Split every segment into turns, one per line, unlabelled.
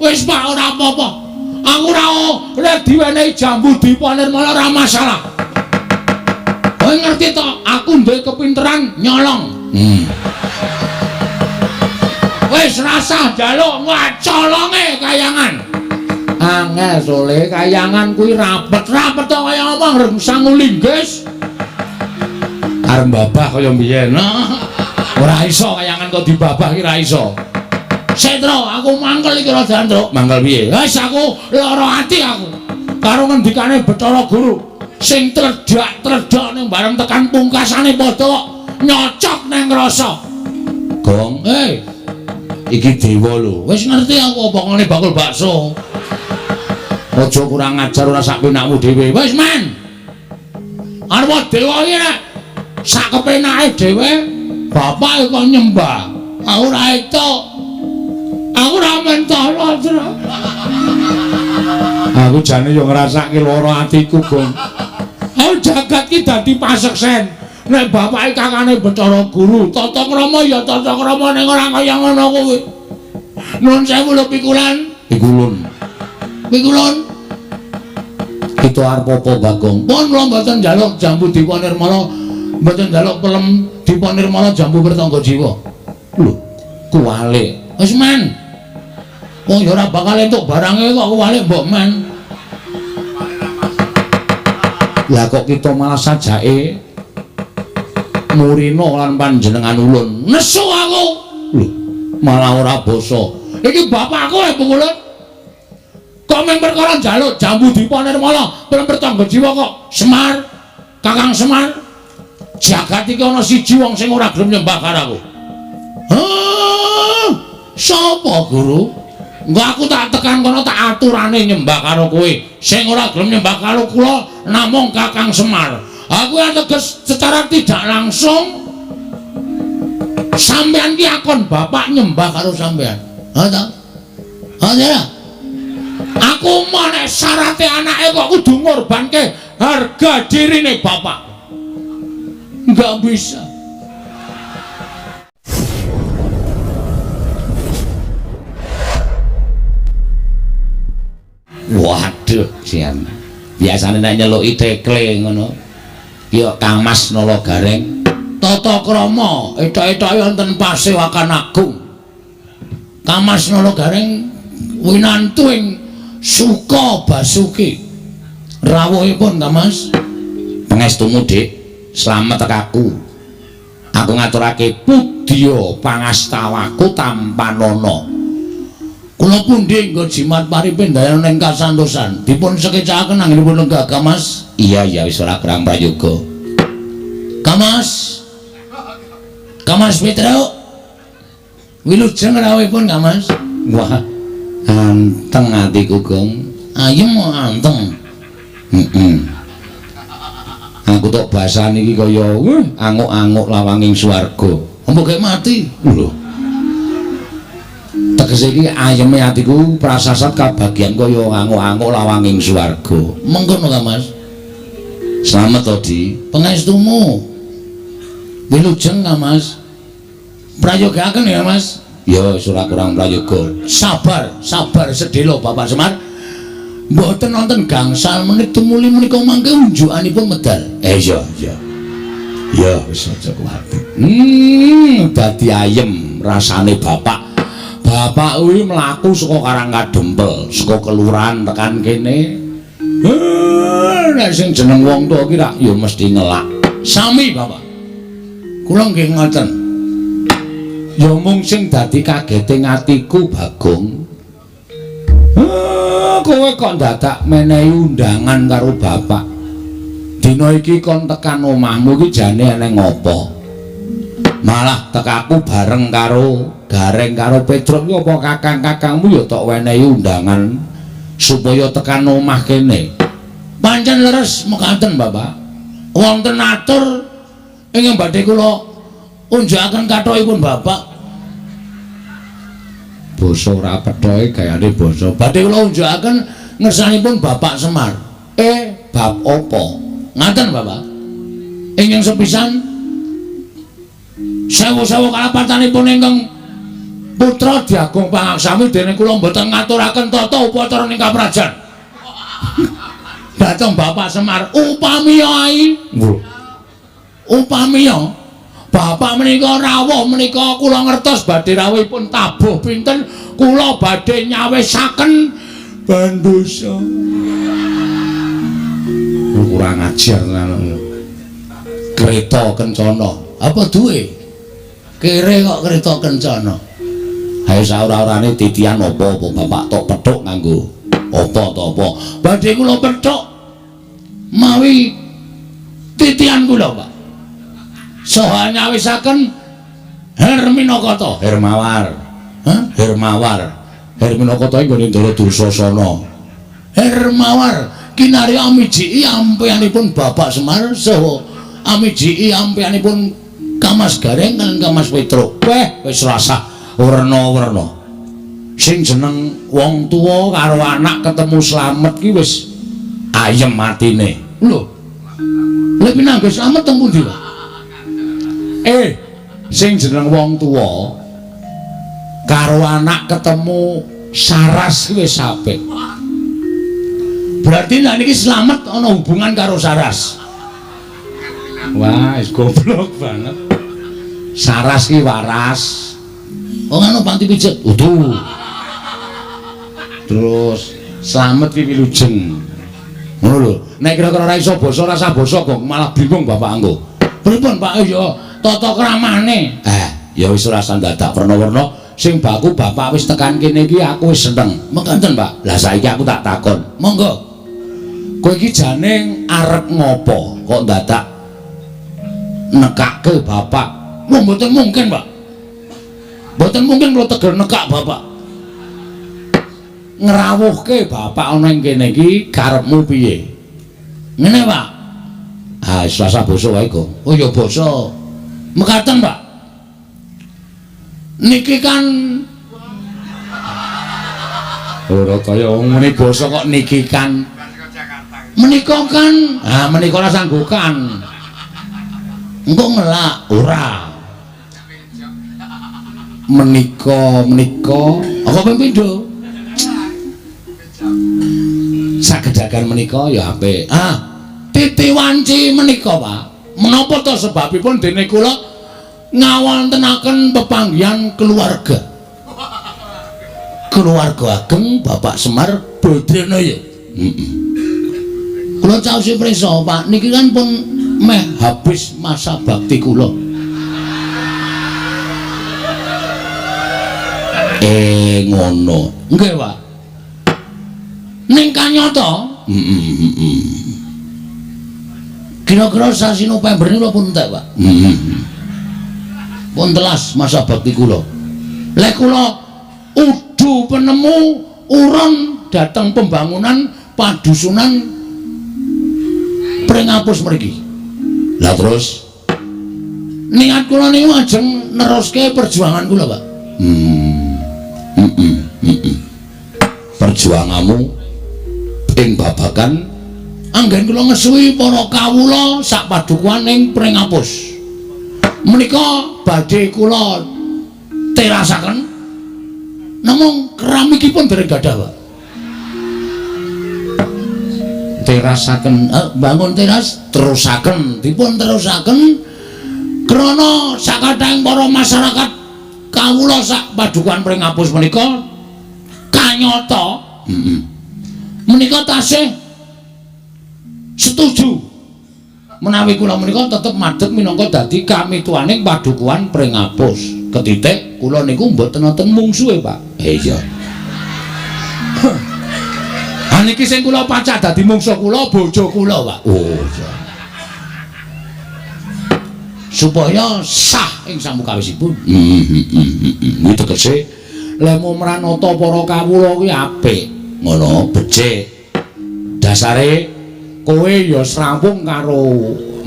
Wis Pak ora apa-apa. Aku ora oleh diwenehi jambu Dipanirmala ora masalah. Kowe ngerti to, aku duwe kepinteran nyolong. Wis rasa njaluk ngacolonge kayangan. Angel sole kayangan kuwi rapet-rapet to kaya apa ngrengsang linggis. Arep babah kaya mbiyen. Ora iso kayangan kok dibabah ki ora iso. Setro, aku mangkel iki ora jandruk. Mangkel piye? Wis aku lara ati aku. Karo ngendikane Bathara Guru sing tredak-tredak ning bareng tekan pungkasane padha nyocok nang rasa. Gong, iki dewa lho. Wis ngerti aku apa ngene bakul bakso. Aja kurang ajar ora sak penakmu dhewe. Wis men. Arep dewa iki nek sak kepenake dhewe bapak kok nyembah. Aku ora itu. Aku ora mentolo, Tru. Aku jane yo ngrasake lara atiku, Gong. Aku jagat ki dadi paseksen. Nek bapake kakane Bathara Guru, tata krama ya tata krama ning ora kaya ngono kuwi. Nuwun sewu lho pikulan. Pikulun. Kita arep apa, Bagong? Pun kula mboten njaluk jambu Dipanirmala, mboten njaluk pelem Dipanirmala jambu Pertangga Jiwa. Lho, kuwalik. Wis men. Wong ya ora bakal entuk barange kok kuwalik mbok men. Lah kok kita malah sajake murina lan panjenengan ulun. Nesu aku. Lho, malah ora basa. Iki bapakku Pikulun. Kok mung perkara njaluk jambu Dipanirmala pelem Pertangga Jiwa kok Semar, Kakang Semar. Jagat iki ana siji wong sing ora gelem nyembah karo aku. Sapa, Guru? Engko aku tak tekan kono tak aturane nyembah karo kowe. Sing ora gelem nyembah karo kula namung Kakang Semar. Aku ateges secara tidak langsung sampean ki akon bapak nyembah karo sampean. Ha ta? Ha ya. Aku meneh syarate anake kok kudu ngorbanke harga dirine bapak. Enggak bisa. Waduh, sian. Biasane nek nyeluki tekle ngono. Ya Kang Mas Nala Gareng. Tata krama etok-etoke wonten Pasewakan Agung. Kang Mas Nala Gareng winantuing Suka Basuki. Rawuhipun Kang Mas. Pangestumu, Dik. Slamet tekaku. Aku ngaturake pudya pangastawaku tampanana. Kula pundi nggo jimat paripindhayan ning kasantosan. Dipun sekecakaken anggenipun lenggah, Kang Mas. Iya wis ora kurang prayoga. Kang Mas. Kang Mas Petro. Wilujeng rawuhipun Kang Mas. Wah, anteng atiku, Gong. Ayem anteng. Aku tok basane iki kaya anguk-anguk lawanging swarga. Apa gek mati? Lho. Tegese iki ayeme atiku prasasat kabagyan kaya anguk-anguk lawanging swarga. Mengkono Kang Mas. Slamet to, Di. Pangestumu. Wilujeng Kang Mas. Prayogaken ya, Mas. Ya ora kurang prayoga. Sabar sedhela Bapak Semar. Mboten nonton gangsal menit tumuli menika mangke unjukanipun medal. Iya. Ya wis aja kuwatir. Dadi ayem rasane bapak. Bapak kuwi mlaku saka Karangkadempel, saka kelurahan tekan kene. Nek sing jeneng wong tuwa ki rak ya mesti ngelak. Sami Bapak. Kula nggih ngoten. Ya mung sing dadi kagete atiku Bagong. Kowe kok dadak menehi undangan karo bapak. Dina iki kon tekan omahmu ki jane eneng apa? Malah tekaku bareng karo Gareng karo Petruk ki apa kakang-kakangmu ya tok wenehi undangan supaya tekan omah kene. Pancen leres mekaten, Bapak. Wonten atur ingkang badhe kula unjukaken kathokipun Bapak. Basa ora pethoke gayane basa. Badhe kula unjukaken ngersanipun Bapak Semar. Bab apa? Ngaten, Bapak. Ingkang sepisan sewu-sewu kalapatanipun ingkang putra diagung pangaksami dening kula mboten ngaturaken tata upacara ing kaprajan. Dhateng Bapak Semar upami ai. Upami Bapak menika rawuh menika kula ngertos badhe rawuhipun tabuh pinten kula badhe nyawisaken bandosa. Kurang ajar kereta kencana. Apa duwe? Kere kok kereta kencana. Hae saora-orane titian apa Bapak tok pethuk nganggo apa to apa. Badhe kula pethuk mawi titian kula, Pak. Saha nyawisaken Herminakata, Hermawar. Hah? Hermawar. Herminakata iku nggone Ndara Dursasana. Hermawar kinarya amiji ampeyanipun Bapak Semar saha amiji ampeyanipun Kamas Gareng lan Kamas Petruk. Wis rasah werna-werna. Sing jeneng wong tuwa karo anak ketemu slamet ki wis ayem atine. Lho. Lha pinangga slamet teng pundi, Pak? Sing jeneng wong tuwa karo anak ketemu saras wis apik. Berarti nek niki slamet ana hubungan karo saras. Wah, wis goblok banget. Saras ki waras. Oh ngono panti pijet. Utuh. Terus slamet ki wilujeng. Ngono lho. Nek kira-kira ora iso basa rasa basa kok malah bingung Bapak anggo. Pripun Pak ya tata kramane. Ya wis ora usah dadak werna-werna sing baku Bapak wis tekan kene iki aku wis seneng. Mengkanten, Pak. Lah saiki aku tak takon. Monggo. Kowe iki jane arep ngopo kok dadak nekake Bapak? Wah, mboten mungkin, Pak. Mboten mungkin kula teger nekak Bapak. Ngrawuhke Bapak ana ing kene iki karepmu piye? Ngene, Pak. Selasa basa wae kok. Oh ya basa. Mekaten, Pak. Niki kan ora kaya wong muni basa kok niki kan. Menika kan, menika ora sanggukan. Engko ngelak ora. Menika apa ping pindho? Sagedagan menika ya apik. Titi wanci menika, Pak. Menapa to sebabipun dene kula ngawontenaken pepanggihan keluarga. Keluarga ageng Bapak Semar Badranaya. Kula caosi prisa, Pak. Niki kan pun meh habis masa bakti kula. Ngono. Nggih, Pak. Ning kanyata, kira-kira sasi November niku pun entek, Pak. Pun telas masa bakti kula. Lek kula udu penemu urun dateng pembangunan padusunan Pringapus mriki. Lah terus niat kula niku ajeng neruske perjuangan kula, Pak. Perjuanganmu ing babagan anggen kula ngesuwi para kawula sak padukuhan ing Pringapus. Menika badhe kula terasaken namung keramikipun dereng gadah, Pak. Terasaken bangun teras terusaken dipun terusaken krana sakathahing para masyarakat kawula sak padukuhan Pringapus menika kanyata menika tasih setuju menawi kula menika tetep madhep minangka dadi kamituaning padukuhan Pringapus. Ketitik kula niku mboten wonten mungsuhe, Pak. Iya. Niki sing kula pacak dadi mungsuh kula bojo kula, Pak. Oh iya. Supaya sah ing samukawisipun. Kuwi tegese lemu mranata para kawula kuwi apik. Ngono, becik. Dasare kowe ya srawung karo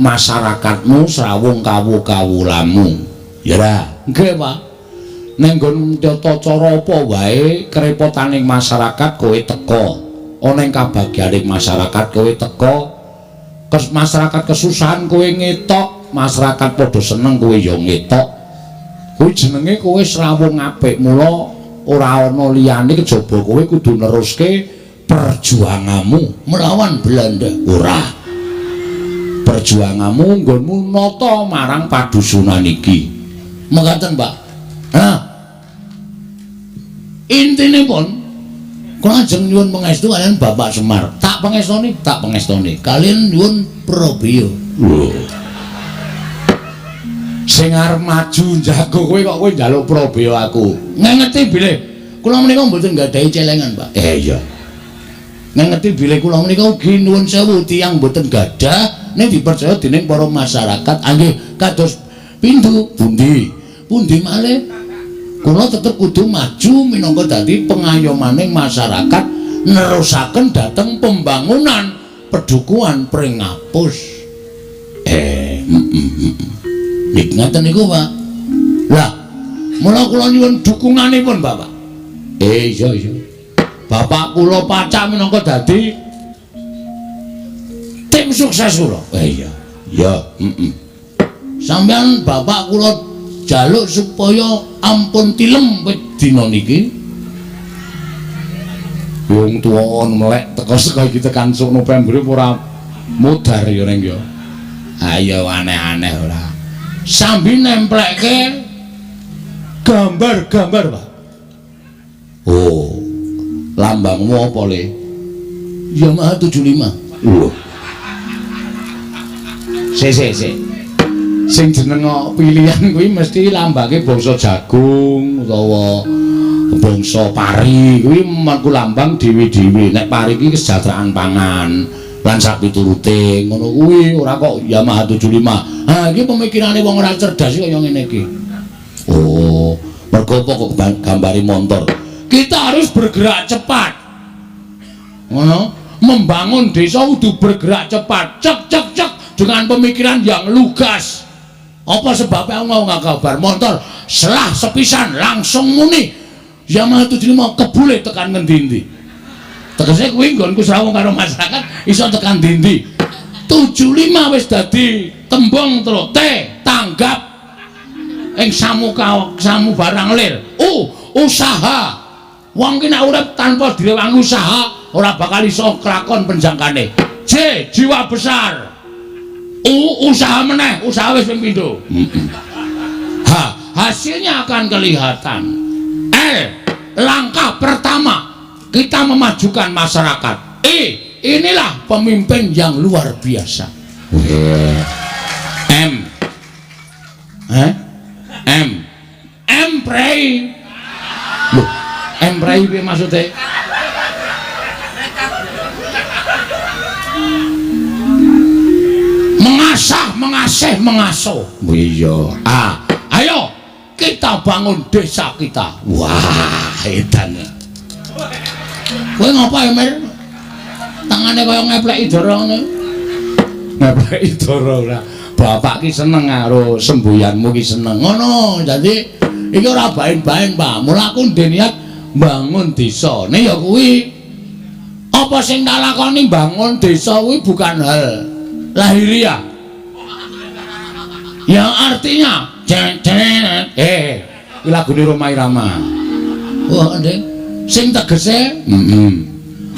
masyarakatmu, srawung kawula-kawulamu. Ya ra, nggih, Pak. Ning nggon tata cara apa wae kerepotaning masyarakat kowe teka. Ana ing kabagyaning masyarakat kowe teka. Masyarakat kesusahan kowe ngetok, masyarakat padha seneng kowe ya ngetok. Kuwi jenenge kowe srawung apik, mula ora ana liyane kejaba kowe kudu neruske perjuanganmu melawan Belanda. Ora. Perjuanganmu nggonmu nata marang padusunan iki. Mekaten, Pak. Nah. Intinipun kula ajeng nyuwun pangestu kalian Bapak Semar. Tak pangestoni. Kalian nyuwun Probio. Sing arep maju jago kowe kok kowe njaluk Probio aku. Ngengeti bilih kula menika mboten nggadahi celengan, Pak. Iya. Ngengeti bilih kula menika ugi nuwun sewu tiyang mboten gadah ning dipercaya dening para masyarakat nggih kados pintu pundi malih kula tetep kudu maju minangka dadi pengayomaning masyarakat nerusaken dhateng pembangunan pedukuhan pring ngapus. Ngaten niku, Pak. Lah, mula kula nyuwun dukunganipun, Bapak. Iya. Bapak kula pacak minangka dadi tim sukses kula. Iya. Sampeyan Bapak kula jaluk supaya ampun tilem wit dina niki. Wong tuwa melek teka-teka iki tekan sok November ora mudhar ya ning ya. Ayo aneh-aneh ora. Sambil nemplekke gambar-gambar, Pak. Oh, lambangmu apa, Le? Yamaha 75. Lho. Sing jeneng pilihan kuwi mesti lambangke bangsa jagung utawa bangsa pari kuwi mangku lambang dhewe-dhewe. Nek pari iki kesejahteraan pangan lan sak piturute ngono kuwi ora kok Yamaha 75. Ha iki pemikirane wong ora cerdas kaya ngene iki. Oh, mergo apa kok gambari motor. Kita harus bergerak cepat. Ngono, membangun desa kudu bergerak cepat. Cek dengan pemikiran yang lugas. Apa sebabnya aku nggak kabar motor selah sepisan langsung muni Yamaha 75 kebule tekan ngendi-endi. Tegese kuwi nggonku srawung karo masyarakat iso tekan ndi-endi. 75 wis dadi tembung terus tanggap ing samu barang lir. Usaha. Wong ki nek urip tanpa direwangi usaha ora bakal iso kelakon penjangkane. Jiwa besar. Usaha meneh, usaha wis ping pindho. Hasilnya akan kelihatan. Langkah pertama kita memajukan masyarakat. Inilah pemimpin yang luar biasa. Prei. Loh, prei piye maksude? Mengasuh. Iya. Ayo kita bangun desa kita. Wah, edan. Kowe ngapa ya, Mir? Tangane kaya ngepleki dara ngene. Ngepleki dara ora. Bapak ki seneng karo semboyanmu ki seneng. Ngono, dadi iki ora bain-bain, Pak. Mula aku ndek niat bangun desa. Nek ya kuwi apa sing tak lakoni bangun desa kuwi bukan hal lahiriah. Yang artinya iki lagune Roma Irama. Wah, Ndeng. Sing tegese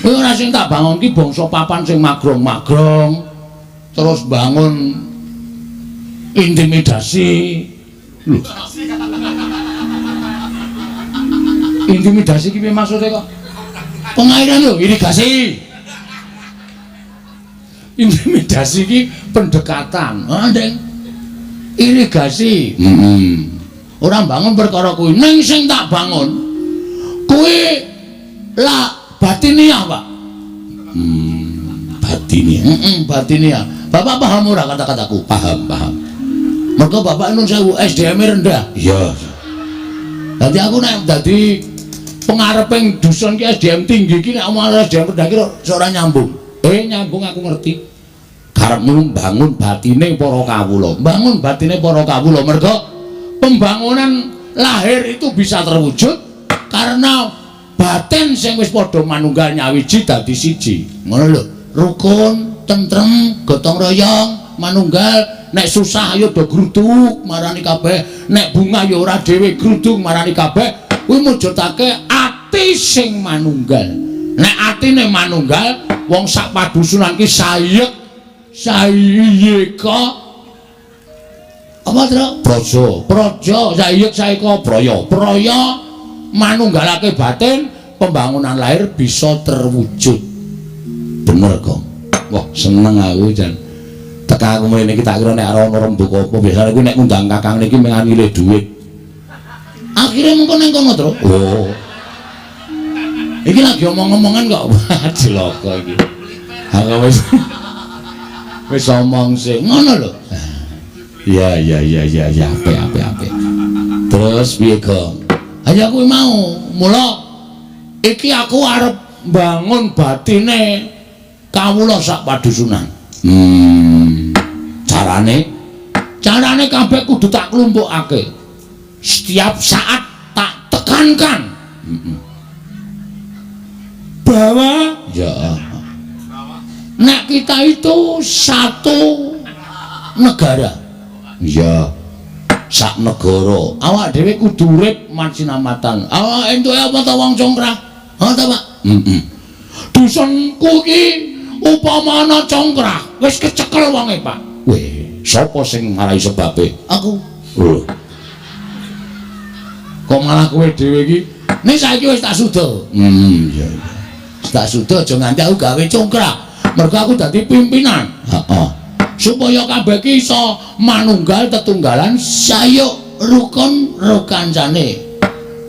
kuwi ora sing tak bangun ki bangsa papan sing magrong-magrong terus bangun intimidasi. Lho. Intimidasi ki piye maksude kok? Pengairan lho, irigasi. Intimidasi ki pendekatan. Ndeng. Irigasi. Ora bangun perkara kuwi. Ning sing tak bangun kuwi la batiniah, Pak. Batiniah. Bapak paham ora kata-kataku? Paham. Mergo Bapak nun sewu SDM rendah. Iya. Dadi aku nek dadi pengareping dusun ki SDM tinggi ki nek omong SDM rendah ki ora nyambung. Nyambung aku ngerti. Karepmu bangun batine para kawula. Bangun batine para kawula mergo pembangunan lahir itu bisa terwujud karena batin sing wis padha manunggal nyawiji dadi siji. Ngono lho. Rukun, tentrem, gotong royong, manunggal nek susah ya do gruduk marani kabeh, nek bunga ya ora dhewe gruduk marani kabeh. Kuwi mujudake ati sing manunggal. Nek atine manunggal, wong sak padusunan ki sayek sayeka apa to? Praja, sayek sayeka praya manunggalake batin, pembangunan lahir bisa terwujud. Bener, Gong. Wah, seneng aku jan. Teka aku mrene iki tak kira nek ora ono rembug apa biasane kuwi nek ngundang kakang niki mengangile dhuwit. Akhirnya mengko nang kono, Tru. Oh. Iki lagi omong-omongan kok cilaka iki. Aku wis omong sih. Ngono lho. Iya, apik. Terus piye, Gong? Aja kuwi mau, mula iki aku arep bangun batine kawula sak padusunan. Carane kabeh kudu tak klumpukake. Setiap saat tak tekankan bahwa ya nek kita itu satu negara ya sak negara awak dhewe kudu urip mansinamatan awak entuk apa ta wong congkrah ha ta Pak dusunku ki upama ana congkrah wis kecekel wonge Pak weh sapa sing marai sebabe aku lho kok malah kowe dhewe iki nek saiki wis tak suda iya tak suda aja nganti aku gawe congkrah mergo aku dadi pimpinan heeh supaya kabeh ki iso manunggal tetunggalan sayuk rukun rukancane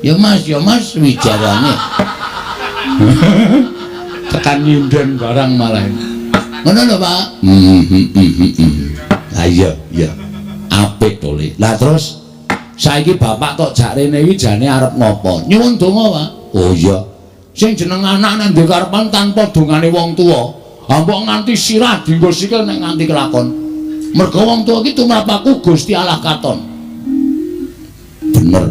ya Mas wijarane tekan nyinden barang malah ngono lho Pak ayo ya apik to Le lah terus saiki bapak tok jak rene iki jane arep ngopo nyuwun donga Pak oh iya sing jeneng anak nang ndek karepan tanpa dongane wong tuwa ambok nganti sirah dienggo sikil nek nganti kelakon mergo wong tuwa iki tumrapaku Gusti Allah katon bener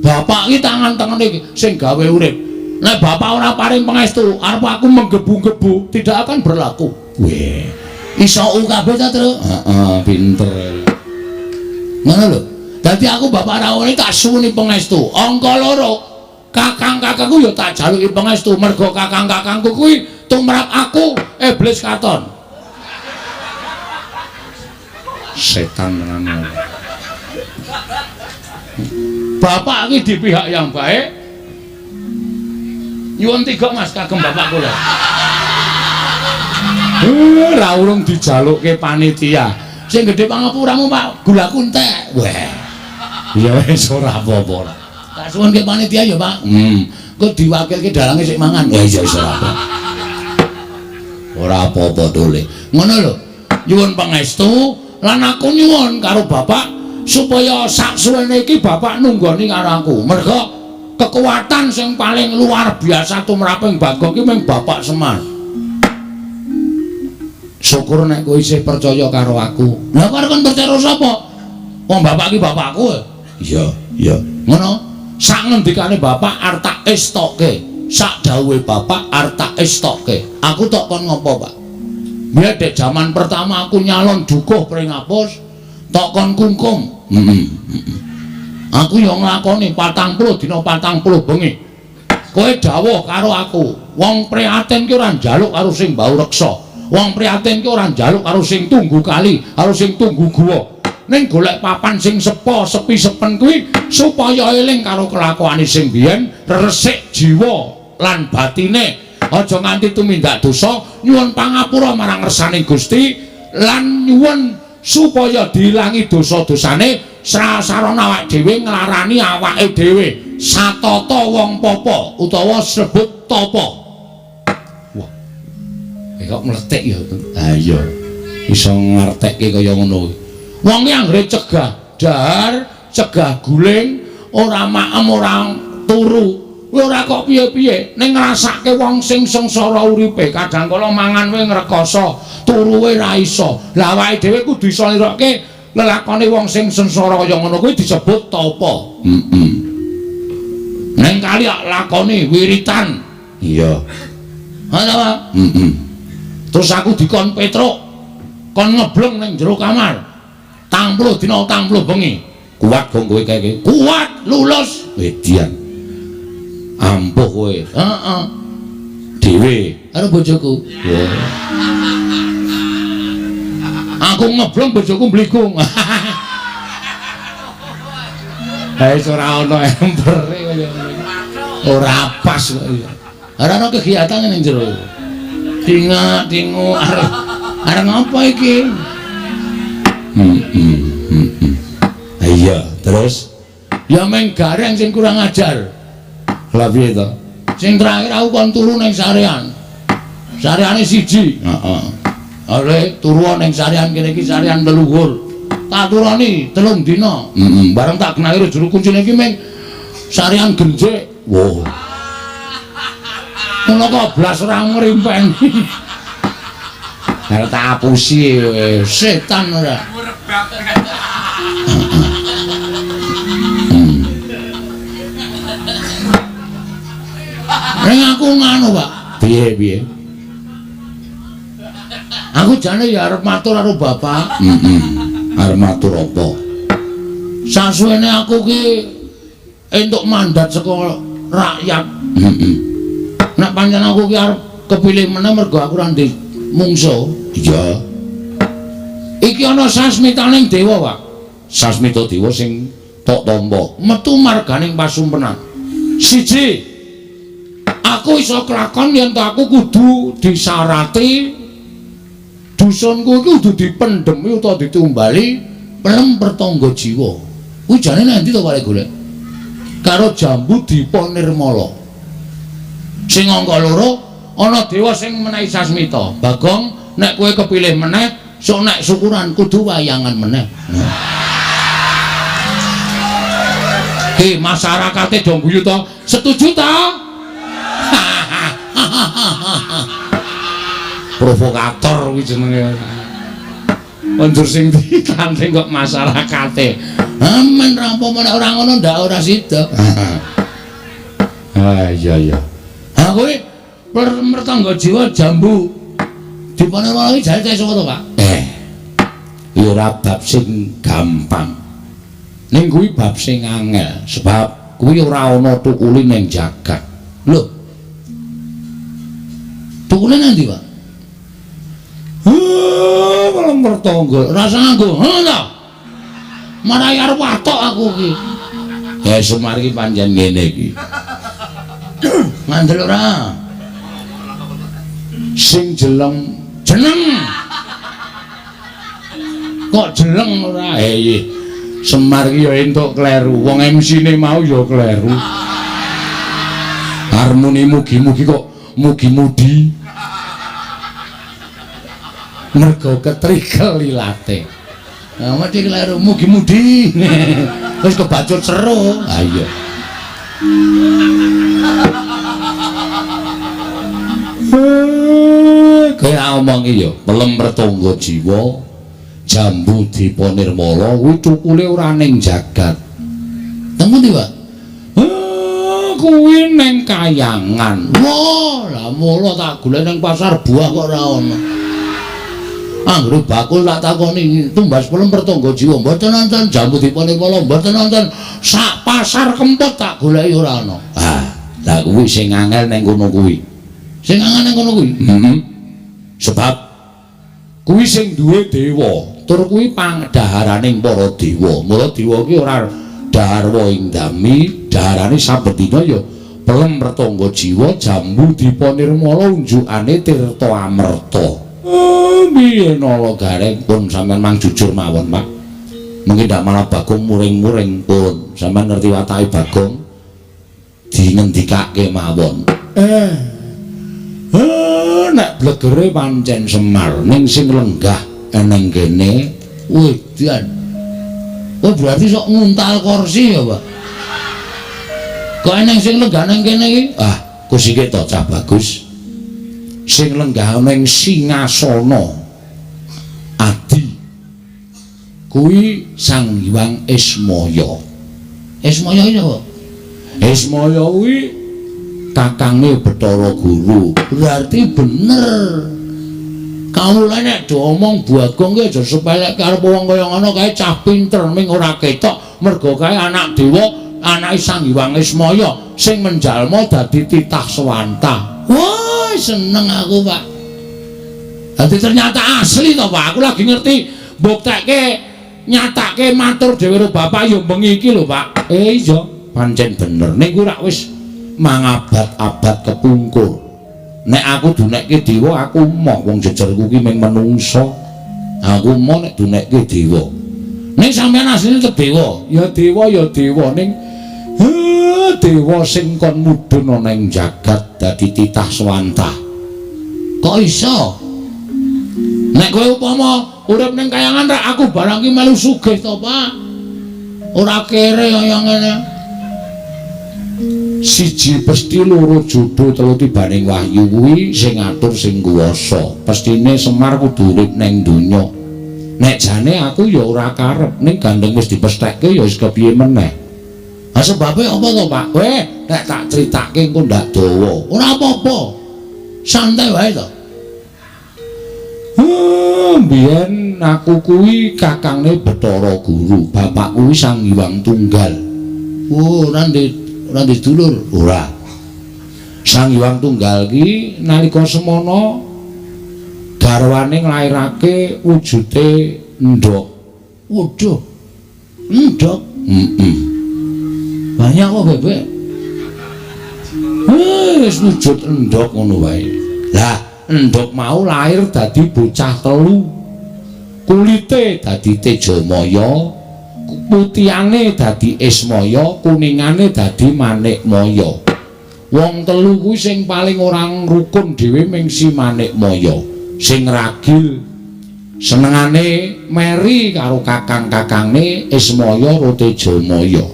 bapak iki tangan-tangane iki sing gawe urip nek bapak ora paring pangestu arep aku menggebu-gebu tidak akan berlaku weh iso kabeh ta Tru heeh pinter ngono lho dadi aku bapak rawuhe tak suwuni pangestu angka 2 kakang-kakangku ya tak jaluki pangestu mergo kakang-kakangku kuwi tumrap aku iblis katon setan tenan bapak iki di pihak yang baik nyuwun 3 Mas kagem bapak kula ora urung dijalukke panitia sing gedhe pangapuramu Pak gula kuntek weh ya wis ora apa-apa tak suwun ke panitia ya Pak kok diwakilke dalange sik mangan ya iya wis ora apa-apa tole ngono lho nyuwun pangestu lan aku nyuwun karo bapak supaya sak suwene iki bapak nunggoni karo aku mergo kekuatan sing paling luar biasa tumraping Bagong ki mung bapak Semar syukur nek kowe isih percaya karo aku lha kok kon percaya sapa wong bapak ki bapakku iya ngono sak ngendikane bapak arep tak estoke sak dawuhe bapak arep tak estoke aku tok kon ngopo Pak biar dek zaman pertama aku nyalon dukuh pring ngapus tok kon kungkum aku yo nglakoni 40 dina 40 bengi kowe dawuh karo aku wong prihatin ki ora njaluk karo sing bau reksa wong prihatin ki ora njaluk karo sing tunggu kali karo sing tunggu guwa ning golek papan sing sepi sepen kuwi supaya eling karo kelakuane sing biyen resik jiwa lan batine aja nganti tumindak dosa nyuwun pangapura marang ngersane Gusti lan nyuwun supaya diilangi dosa-dosane sarana awake dhewe nglarani awake dhewe satata wong popo utawa sebut topo wah kok mletek ya ha iya iso ngertekke kaya ngono wong ki anggere cegah dahar, cegah guling, ora maem ora turu. Kuwi ora kok piye-piye, ning ngrasake wong sing sengsara uripe, kadang kala mangan wae ngrekoso, turu wae ra iso. Lah awake dhewe kudu iso nirokke lelakone wong sing sengsara kaya ngono kuwi disebut tapa. Ning kali lakoni wiritan. Iya. Ana Pak? Terus aku dikon petruk, kon ngebleng ning jero kamar. 30 dina 30 bengi. Kuat kok kowe kaya kuat lulus. Wedian. Ampuh kowe. Heeh. Dhewe karo bojoku. Aku ngeblong bojoku mblikung. Wis ora ana empere kaya ora pas kok iya. Ora ana kegiatan ning jero. Tingu arep ngapa iki? Iya, terus ya meng gareng sing kurang ajar. Lah piye to? Sing terakhir aku kon turu ning sarean. Sareane siji. Heeh. Are turu ning sarean kene iki sarean leluhur. Tak turani 3 dina. Bareng tak kenali juru kuncine iki meng sarean genjek. Wow. Ngono kok blas ora ngrimpeni. Arep tak apusi setan ora. Ning aku ngono, Pak. Piye? Aku jane ya arep matur karo bapak. Arep matur apa? Sasuwene aku ki entuk mandat saka rakyat. Nek pancen aku ki arep kepilih meneh mergo aku ora ndek mungsuh. Iya. Iki ana sasmitaning dewa, Pak. Sasmita dewa sing tok tampa metu marganing pasumpenan. Siji, aku iso kelakon yen aku kudu disarati dusunku iki kudu dipendhemi utawa ditumbali pelem pertangga jiwa. Kuwi jane nanti to kare golek. Karo Jambu Dipa Nirmala. Sing angka 2 ana dewa sing menehi sasmita. Bagong nek kowe kepilih meneh, sok nek syukuran kudu wayangan meneh. Masyarakate do guyu to? Setuju to? Provokator kuwi jenenge. Kondur sing ditanteng kok masyarakate. Aman rampo menek ora ngono ndak ora sida. Iya. Ha kowe mertangga jiwa Jambu Dipa Nirmala iki jare sapa to, Pak? Ya ora bab sing gampang. Ning kuwi bab sing angel sebab kuwi ora ana tukule ning jagat. Lho. Tukule nanti, Pak? Malah mertangga, rasa nganggo. Ngono. Marai arep watok aku iki. Semar iki pancen ngene iki. Ngandel ora? Sing jeneng. Kok jeneng ora? Semar iki ya entuk kleru. Wong MC-ne mau ya kleru. Harmoni mugi-mugi kok mugi-mudi. Mergo ketrikel lilate. Nah, mesti kleru mugi-mudi. Terus kebacut seru. Ha iya. Kaya omong iki ya, pelem pertangga jiwa Jambu Dipa Nirmala kuwi cukule ora ning jagat. Teng ndi, Pak? Kuwi ning Kayangan. Wah, lah mula tak golek ning pasar buah kok ora ono. Anggere bakul tak takoni tumbas pelem pertangga jiwa mboten wonten Jambu Dipa Nirmala mboten wonten sak pasar kempot tak goleki ora ono. Lah kuwi sing angel ning kono kuwi. Sing angel ning kono kuwi. Sebab kuwi sing duwe dewa, tur kuwi pangdaharaning para dewa. Mula dewa ki ora dharwa ing dami, daharane saben dina ya pelem pertangga jiwa Jambu Dipa Nirmala unjukane tirta amerta. Piye nala gareng pun sampean mang jujur mawon, Pak. Mengki ndak malah Bagong muring-muring pun. Sampeyan ngerti watake Bagong dingendikake mawon. Nek blegere pancen Semar ning sing lenggah eneng kene wedan. Oh berarti sok nguntal kursi ya, Pak. Kok eneng sing lenggah nang kene iki? Kusike to cah bagus. Sing lenggah ning singasana adi kuwi Sang Hyang Ismaya. Ismaya iki apa? Ismaya kuwi kakange Bathara Guru. Berarti bener Mulane nek diomong Bagong ki aja sepelek karo wong kaya ngono kae cah pinter ming ora ketok mergo kae anak dewa anake Sang Hyang Ismaya sing menjalma dadi titah swanta. Wah, seneng aku, Pak. Dadi ternyata asli to, Pak. Aku lagi ngerti mbuktekke nyatake matur dhewe karo bapak ya bengi iki lho, Pak. Iya, pancen bener. Ning kuwi rak wis mangabad-abad kepungkur. Nek aku dunekke dewa aku moh wong jejerku ki mung menungsa. Aku moh nek dunekke dewa. Ning sampeyan asline ke dewa, ya dewa ning dewa sing kon mudhun ana ing jagat dadi titah swanta. Kok iso? Nek kowe upama urip ning kayangan rek aku barang ki melu sugih to, Pak. Ora kere kaya ngene. Siji pesti loro judul telu tibaning wahyu kuwi sing ngatur sing kuwasa. Pestine Semar kudu urip ning donya. Nek jane aku ya ora karep ning gandeng wis dipestekke ya wis kepiye meneh. Ha sebabe apa to, Pak? Weh, nek tak critake engko ndak dawa. Ora apa-apa. Santai wae to. Biyen aku kuwi kakangne Bathara Guru, bapak kuwi Sang Hyang Tunggal. Oh, ora dulur, ora. Sang Hyang Tunggal ki nalika semana garwane nglairake wujude endhog. Waduh. Endhog. Banyak kok bebek. Wis wujud endhog ngono wae. Lah, endhog mau lahir dadi bocah telu. Kulite dadi Tejamaya, putiane dadi Ismaya, kuningane dadi Manikmaya. Wong telu kuwi sing paling ora rukun dhewe ming si Manikmaya. Sing ragil senengane meri karo kakang-kakangne Ismaya karo Tejamaya.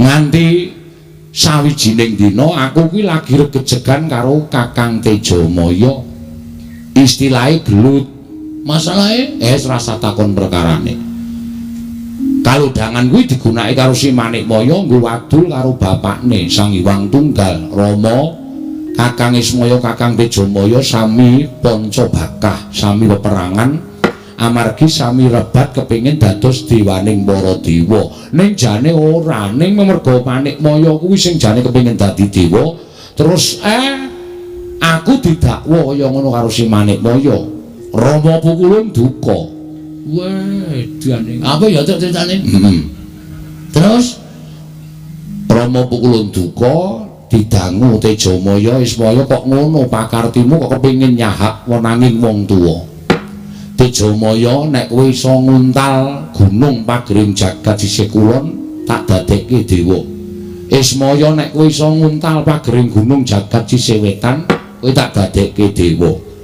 Nganti sawijining dina aku kuwi lagi regejegan karo Kakang Tejamaya. Istilahe gelut. Masalahe rasa takon perkarane. Kalodhangan kuwi digunakake karo si Manikmaya nggo wadul karo bapakne Sang Hyang Tunggal, Rama, Kakang Ismaya, Kakang Tejamaya sami Pancabakah, sami peperangan amargi sami rebat kepingin dados dewaning para dewa. Ning jane ora, ning merga Manikmaya kuwi sing jane kepingin dadi dewa, terus aku didakwa kaya ngono karo si Manikmaya. Rama pukulun duka. Wah, diane. Apa ya ceritane? Terus Rama pukulun duka didangu Tejamaya, Ismaya kok ngono pakartimu kok kepingin nyahak wenanging wong tuwa. Tejamaya nek kowe iso nguntal gunung pagering jagat sisih kulon tak dadekke dewa. Ismaya nek kowe iso nguntal pagering gunung jagat sisih wetan kowe tak dadekke dewa.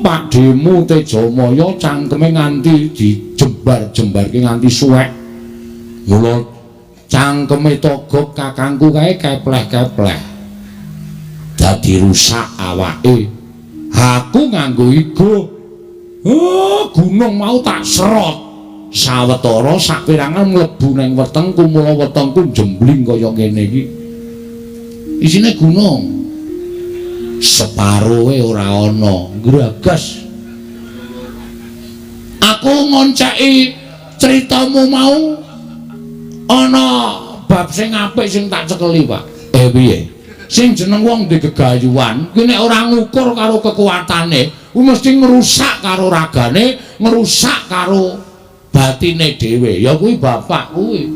Pak Demu Tejamaya cangkeme nganti dijembar-jembarke nganti suwek. Mula cangkeme Togog kakangku kae kepleh-kepleh. Dadi rusak awake. Aku nganggo igo. Gunung mau tak serot. Sawetara sapirangan mlebu ning wetengku, mula wetengku jembling kaya ngene iki. Isine gunung. Separuhe ora ana, gragas. Aku ngonceki critamu mau ana bab sing apik sing tak cekeli, Pak. Piye? Sing jeneng wong di gegayuhan kuwi nek ora ngukur karo kekuatane kuwi mesti ngrusak karo ragane, ngrusak karo batine dhewe. Ya kuwi bapak kuwi.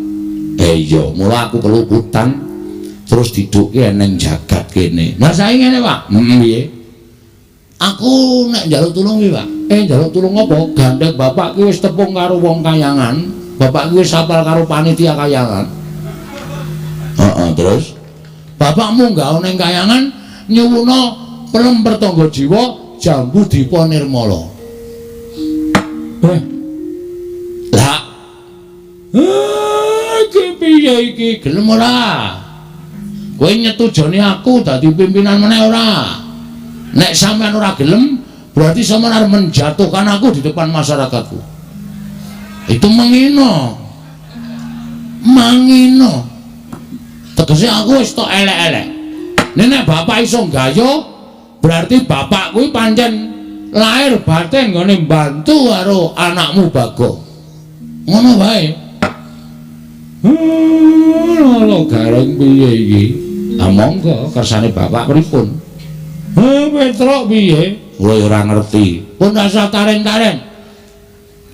Iya, mula aku keluputan terus diduke neng jagat kene. Nah saiki ngene, Pak. Piye? Aku nek njaluk tulung iki, Pak. Njaluk tulung apa? Gandeng bapak ki wis tepung karo wong kayangan. Bapak ki wis sapal karo panitia kayangan. Terus bapakmu nggawa ning kayangan nyuwuna pelem pertangga jiwa Jambu Dipa Nirmala. Lah. Iki piye iki? Gelem ora? Kowe nyetujoni aku dadi pimpinan meneh ora? Nek sampean ora gelem, berarti sampean arep menjatuhkan aku di depan masyarakatku. Itu menghina. Manghina. Tegese aku wis tok elek-elek. Nek bapak iso gayo, berarti bapak kuwi pancen lahir batin nggone mbantu karo anakmu Bagong. Ngono wae. Lho gareng piye iki? Ah monggo kersane bapak pripun? Petruk piye? Kowe ora ngerti. Pun rasa taren-taren.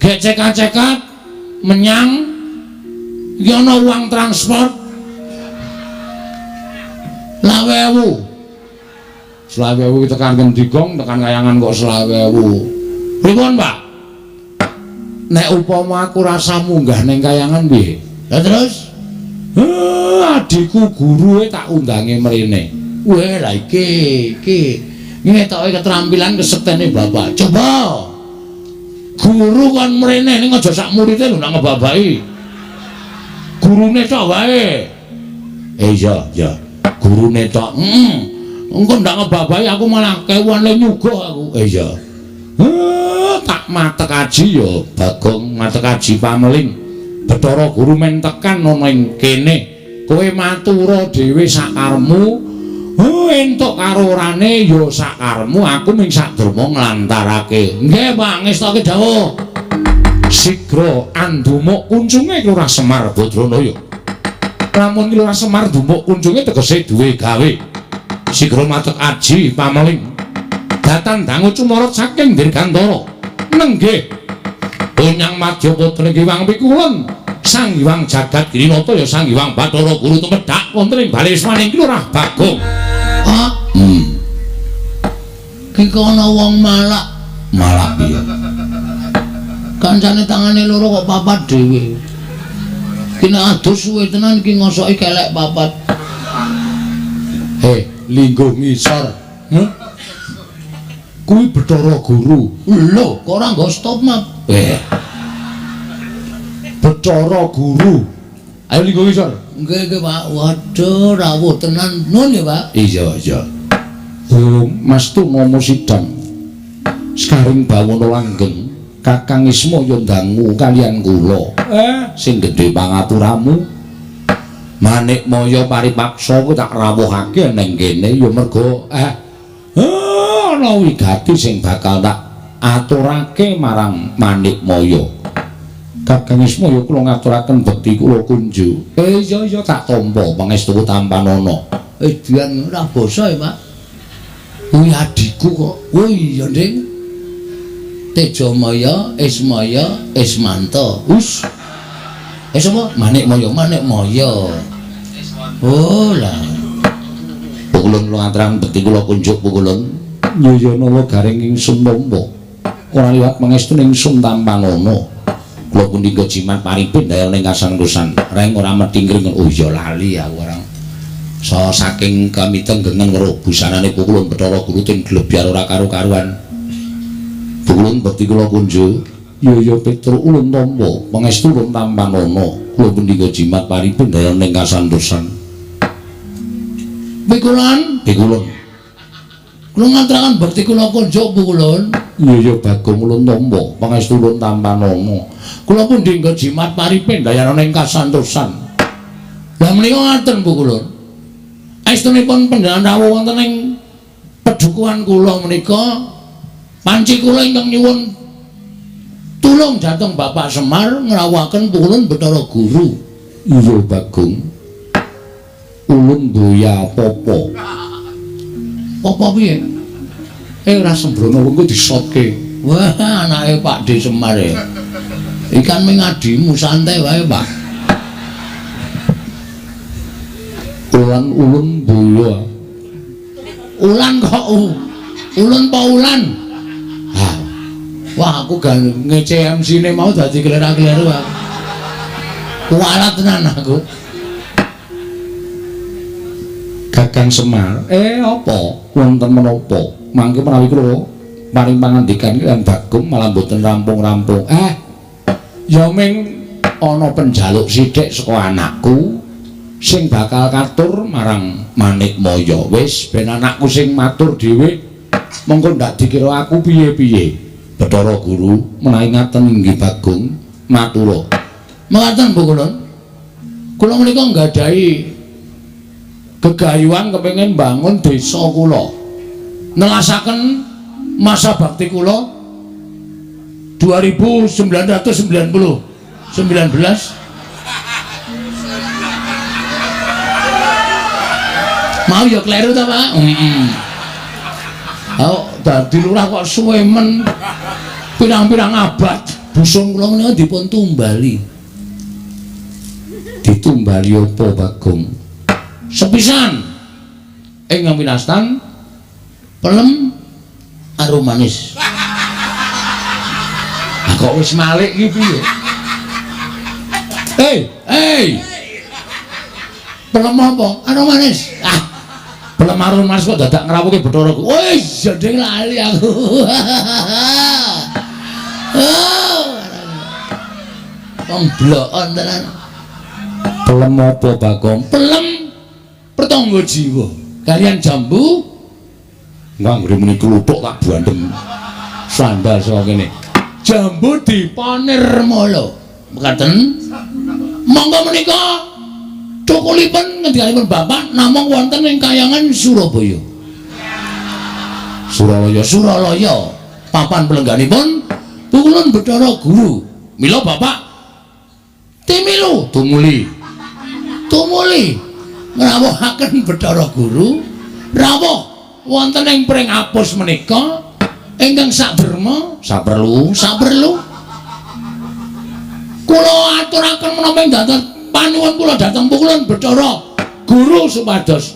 Gek cekat-cekat menyang iki ana uang transport. Lawewu. Selawewu tekan Kendigong, tekan Kayangan kok selawewu. Pripun, Pak? Nek upama aku rasa munggah ning Kayangan piye? Lah terus? Adikku gurue tak undange mrene. Weh, lah iki ngetoke keterampilan kesektene Bapak. Coba. Guru kon mrene ning aja sak murite lho nak ngebabaki. Gurune tok wae. Iya. Gurune tok. Engko ndak ngebabaki aku malah kewan le nyuga aku. Iya. Tak matek aji ya Bagong matek aji pameling. Bathara Guru men tekan ana ing kene. Kowe matura dhewe sakarmu. Entuk karo orane ya sakarmu, aku ming sadurma nglantarake. Nggih, Pak, ngestoke dawuh. Sigra andumuk kuncunge Lurah Semar Badranaya. Lamun Lurah Semar ndumuk kuncunge tegese duwe gawe. Sigra matek aji pameling. Datan dangu cumorot saking Dirgantara. Nenggih. Onyang Madya putra Hyang Pikulun. Sang Hyang Jagat Girinata ya Sang Hyang Bathara Guru tumedhak wonten ing balismaning Lurah Bagong. Ki kono wong malak. Malak piye? Kancane tangane loro kok papat dhewe. Ki nek adus suwe tenan ki ngosoki kelek papat. Linggo ngisor. Kuwi Bathara Guru. Lho, kok ora nggo stop map? Bathara Guru. Ayo linggo ngisor. Nggih, Pak. Waduh, rawuh tenan nun ya, Pak. Iya. Mas tu nomo sidang. Sekaring bawana langgeng, Kakang Ismaya ndangu kalian kula. Sing gedhe pangaturamu. Manikmaya paripaksa kuwi tak rawuhake ning kene ya mergo ana wigati sing bakal tak aturake marang Manikmaya. Kakang Ismaya kula ngaturaken bekti kula kunju. Iya tak tampa pangestu tampanana. Dian ora basa ya, Pak. Kuwi adikku kok. Oh iya, Nding. Tejamaya, Ismaya, Ismanta. Us. Sapa? Manikmaya. Oh lah. Pukulun kula ngaturaken bekti kula kunjuk pukulun. Iya nawa garing ingsun tampa. Ora liwat pangestu ingsun tampanana. Kula punika jimat paripin daya ning kasan-kusan. Reng ora metingkring. Oh iya lali aku ora. Saking kami tenggengen weruh busanane Pukulun Bathara Guru ting glebyar ora karo-karuan. Pukulun bekti kula kunjuk. Ya Petruk ulun tampa pangestu ulun tampanana. Kula punika jimat paripun daya ning kasantosan. Pukulun. Kula ngaturaken bekti kula kunjuk Pukulun. Ya Bagong ulun tampa pangestu ulun tampanana. Kula pun dinggo jimat paripin daya ning kasantosan. Lah menika ngaten Pukulun. Estunipun panjenengan rawuh wonten ing pedukuhan kula menika panci kula ingkang nyuwun tulung dhateng Bapak Semar ngrawuhaken Pukulun Bathara Guru. Iya Bagong. Ulun doya apa-apa. Apa piye? Ora sembrono engko disotke. Wah, anake Pak D Semar e. Ikan mengadimu santai wae, Pak. Ulun boyo. Ulan kok ulun apa ulan? Wah, aku gak ngece MC-ne mau dadi kleru-kleru aku. Kualat tenan aku. Kakang Semar, apa? Wonten menapa? Mangke menawi kula paring pangandikan kaliyan Bagong malah mboten rampung-rampung. Ya ming ana penjaluk sithik saka anakku. Sing bakal katur marang Manikmaya. Wis ben anakku sing matur dhewe mongko ndak dikira aku piye-piye. Bathara Guru menawi ngaten inggih Bagong matura. Mekaten Pukulun. Kula menika nggadahi gegayuhan kepengin bangun desa kula. Nelasaken masa bakti kula 2919 mau ya kleru ta Pak? Dadi lurah kok suwe men pirang-pirang abad busung kula menika dipun tumbali. Ditumbali apa Bagong? Sepisan ing winastan pelem arum manis. Kok wis malik iki piye? Pelem apa? Arum manis. Pelem arum manis kok dadak ngrawuhke Batharaku. Wis jendeng lali aku. Wong blokon tenan. Pelem apa Bagong? Pelem pertangga jiwa. Kalian jambu nganggone muni kluthuk tak bandem. Sandal saka kene. Jambu dipanirmala. Mekaten. Monggo menika cukulipun ngendikanipun Bapak namung wonten ing Kayangan Surabaya. Suralaya. Papan pelengganipun Pukulun Bathara Guru. Mila Bapak timilu tumuli ngrawuhaken Bathara Guru rawuh wonten ing pring apus menika ingkang saderma saperlu kula aturaken menapa dados panuwun kula dhateng Pukulun Bathara Guru supados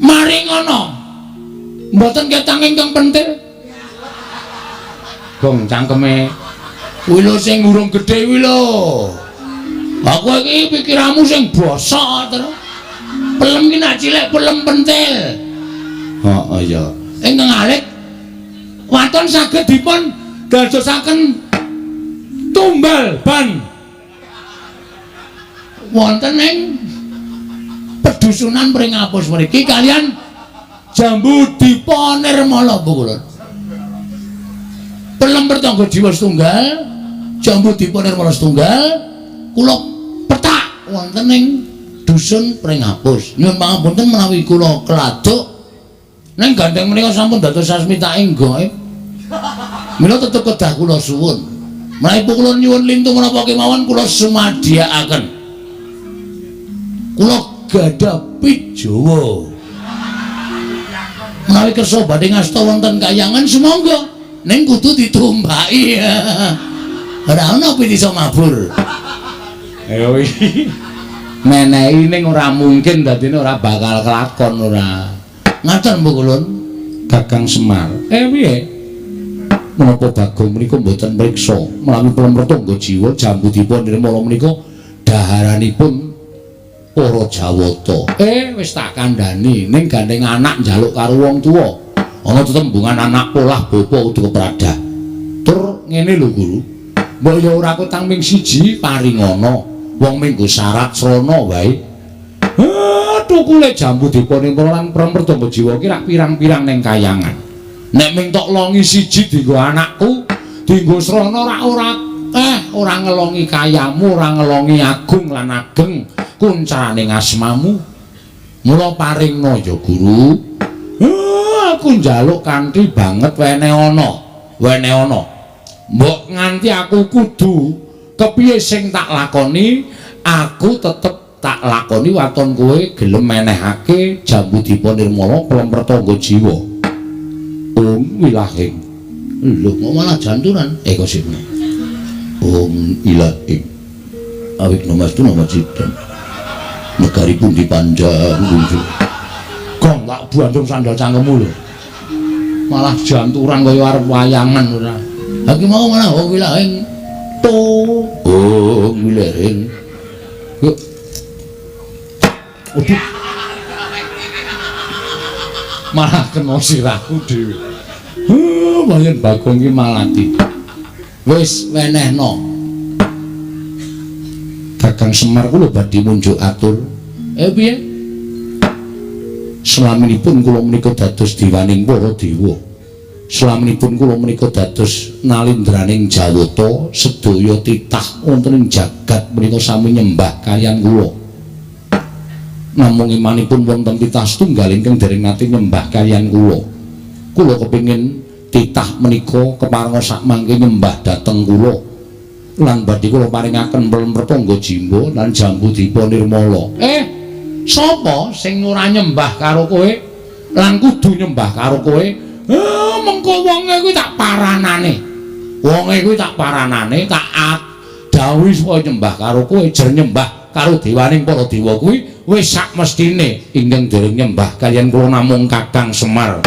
maringana mboten ketang ingkang pentil gong cangkeme kuwi lho sing urung gedhe kuwi lho. Aku iki pikiranmu sing bosok terus. Pelem ki nak cilik pelem pentil. Heeh ya. Ingkang alit waton saged dipun dadosaken tumbal ban. Wonten ing pedusunan pring apus mriki kalian jambu dipanirmala Pukulun. Pelem pertangga jiwa setunggal, jambu dipanirmala setunggal, kula petak wonten ing dusun pring apus. Nyuwun pangapunten menawi kula keladuk ning gandeng menika sampun dados sasmitaing gaib. Mila tetep kedah kula suwun. Menawi Pukulun nyuwun lintu menapa kemawon kula sumadyakaken. Kula gadah pijawa. Menawi kersa badhe ngasta wonten Kayangan sumangga ning kudu ditumbaki. Ora ana pitisa mabur. Ayo iki menehi ning ora mungkin dadine ora bakal kelakon ora. Ngaten Pukulun Kakang Semar. Piye? Menapa Bagong menika mboten mriksa menawi pelem pertangga jiwa jambu dipun nirmala menika daharanipun para Jawata. Wis tak kandhani ning gandeng anak njaluk karo wong tuwa. Ana tetembungan anak polah bapa uga kepradah. Tur ngene lho Guru. Mbok ya ora kutang ming siji paringana. Wong minggu syarat srana wae. Tukule jambu dipunipun lan pertangga jiwa ki rak pirang-pirang ning Kayangan. Nek ming tok longi siji dienggo anakku, dienggo srana ora ngelongi kayamu, ora ngelongi agung lan ageng kuncaraning asmamu. Mula paringna ya Guru. Aku njaluk kanthi banget wene ana. Mbok nganti aku kudu kepiye sing tak lakoni, aku tetep tak lakoni waton kowe gelem menehake jambu dipunirmala pelem pertangga jiwa. Ilahing. Lho kok malah janturan? Kok sipne. Ilahing. Awik namastu nama cidam. Negari pun dipandang lunjuk. Gong tak bandung sandal cangkemmu lho. Malah janturan kaya arep wayangan ora. Ha ki mau malah wilahing to. Wilahing. Yuk. Aduh. Malah kena sirahku dhewe. Wayan Bagong ki malati. Wis wenehno. Kakang Semar kula badhe munjuk atur. Piye? Slaminipun kula menika dados diwaning para dewa. Slaminipun kula menika dados nalindraning Jawata, sedaya titah wonten ing jagat menika sami nyembah kaliyan kula. Namung imanipun wonten titah setunggal ingkang dereng nate nyembah kaliyan kula. kula kepingin titah menika keparenga sak mangke nyembah dhateng kula lan badhe kula paringaken mrepangga jimbo lan jambu dipa nirmala. Sapa sing ora nyembah karo kowe lan kudu nyembah karo kowe? Mengko wonge kuwi tak paranane. Wonge kuwi tak paranane, tak dawuhi supaya nyembah karo kowe, jer nyembah karo dewaning para dewa kuwi wis sak mestine. Ingkang dereng nyembah kaliyan kula namung Kakang Semar.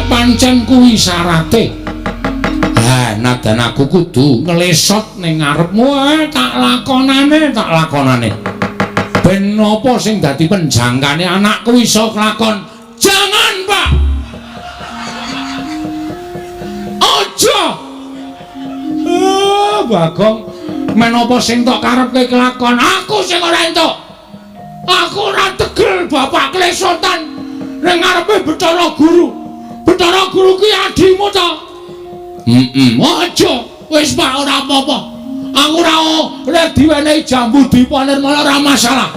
Pancen kuwi syarate. Nadan aku kudu nglesot ning ngarepmu, tak lakonane. Ben napa sing dadi penjangkane anakku iso kelakon? Jangan, Pak. Aja. Bagong, menapa sing tok karepke kelakon? Aku sing ora entuk. Aku ora tegel bapak klesotan ning ngarepe Bathara Guru. Bathara Guru kuwi adimu to? Aja. Wis Pak ora apa-apa. Aku ora diwenehi jambu dipa nirmala ora masalah.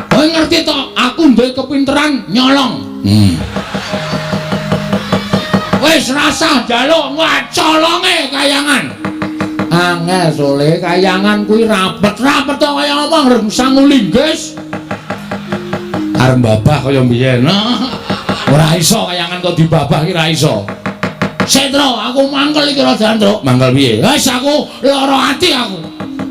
Kowe ngerti to, aku duwe kepinteran nyolong. Wis rasa njaluk ngacolonge kayangan. Angel sole kayangan kuwi rapet-rapet to kaya apa rengsang linggis. Arep babah kaya mbiyen. Ora iso kayangan kok dibabah ki ora iso. Setro, aku mangkel iki ora jandruk. Mangkel piye? Wis aku lara ati aku.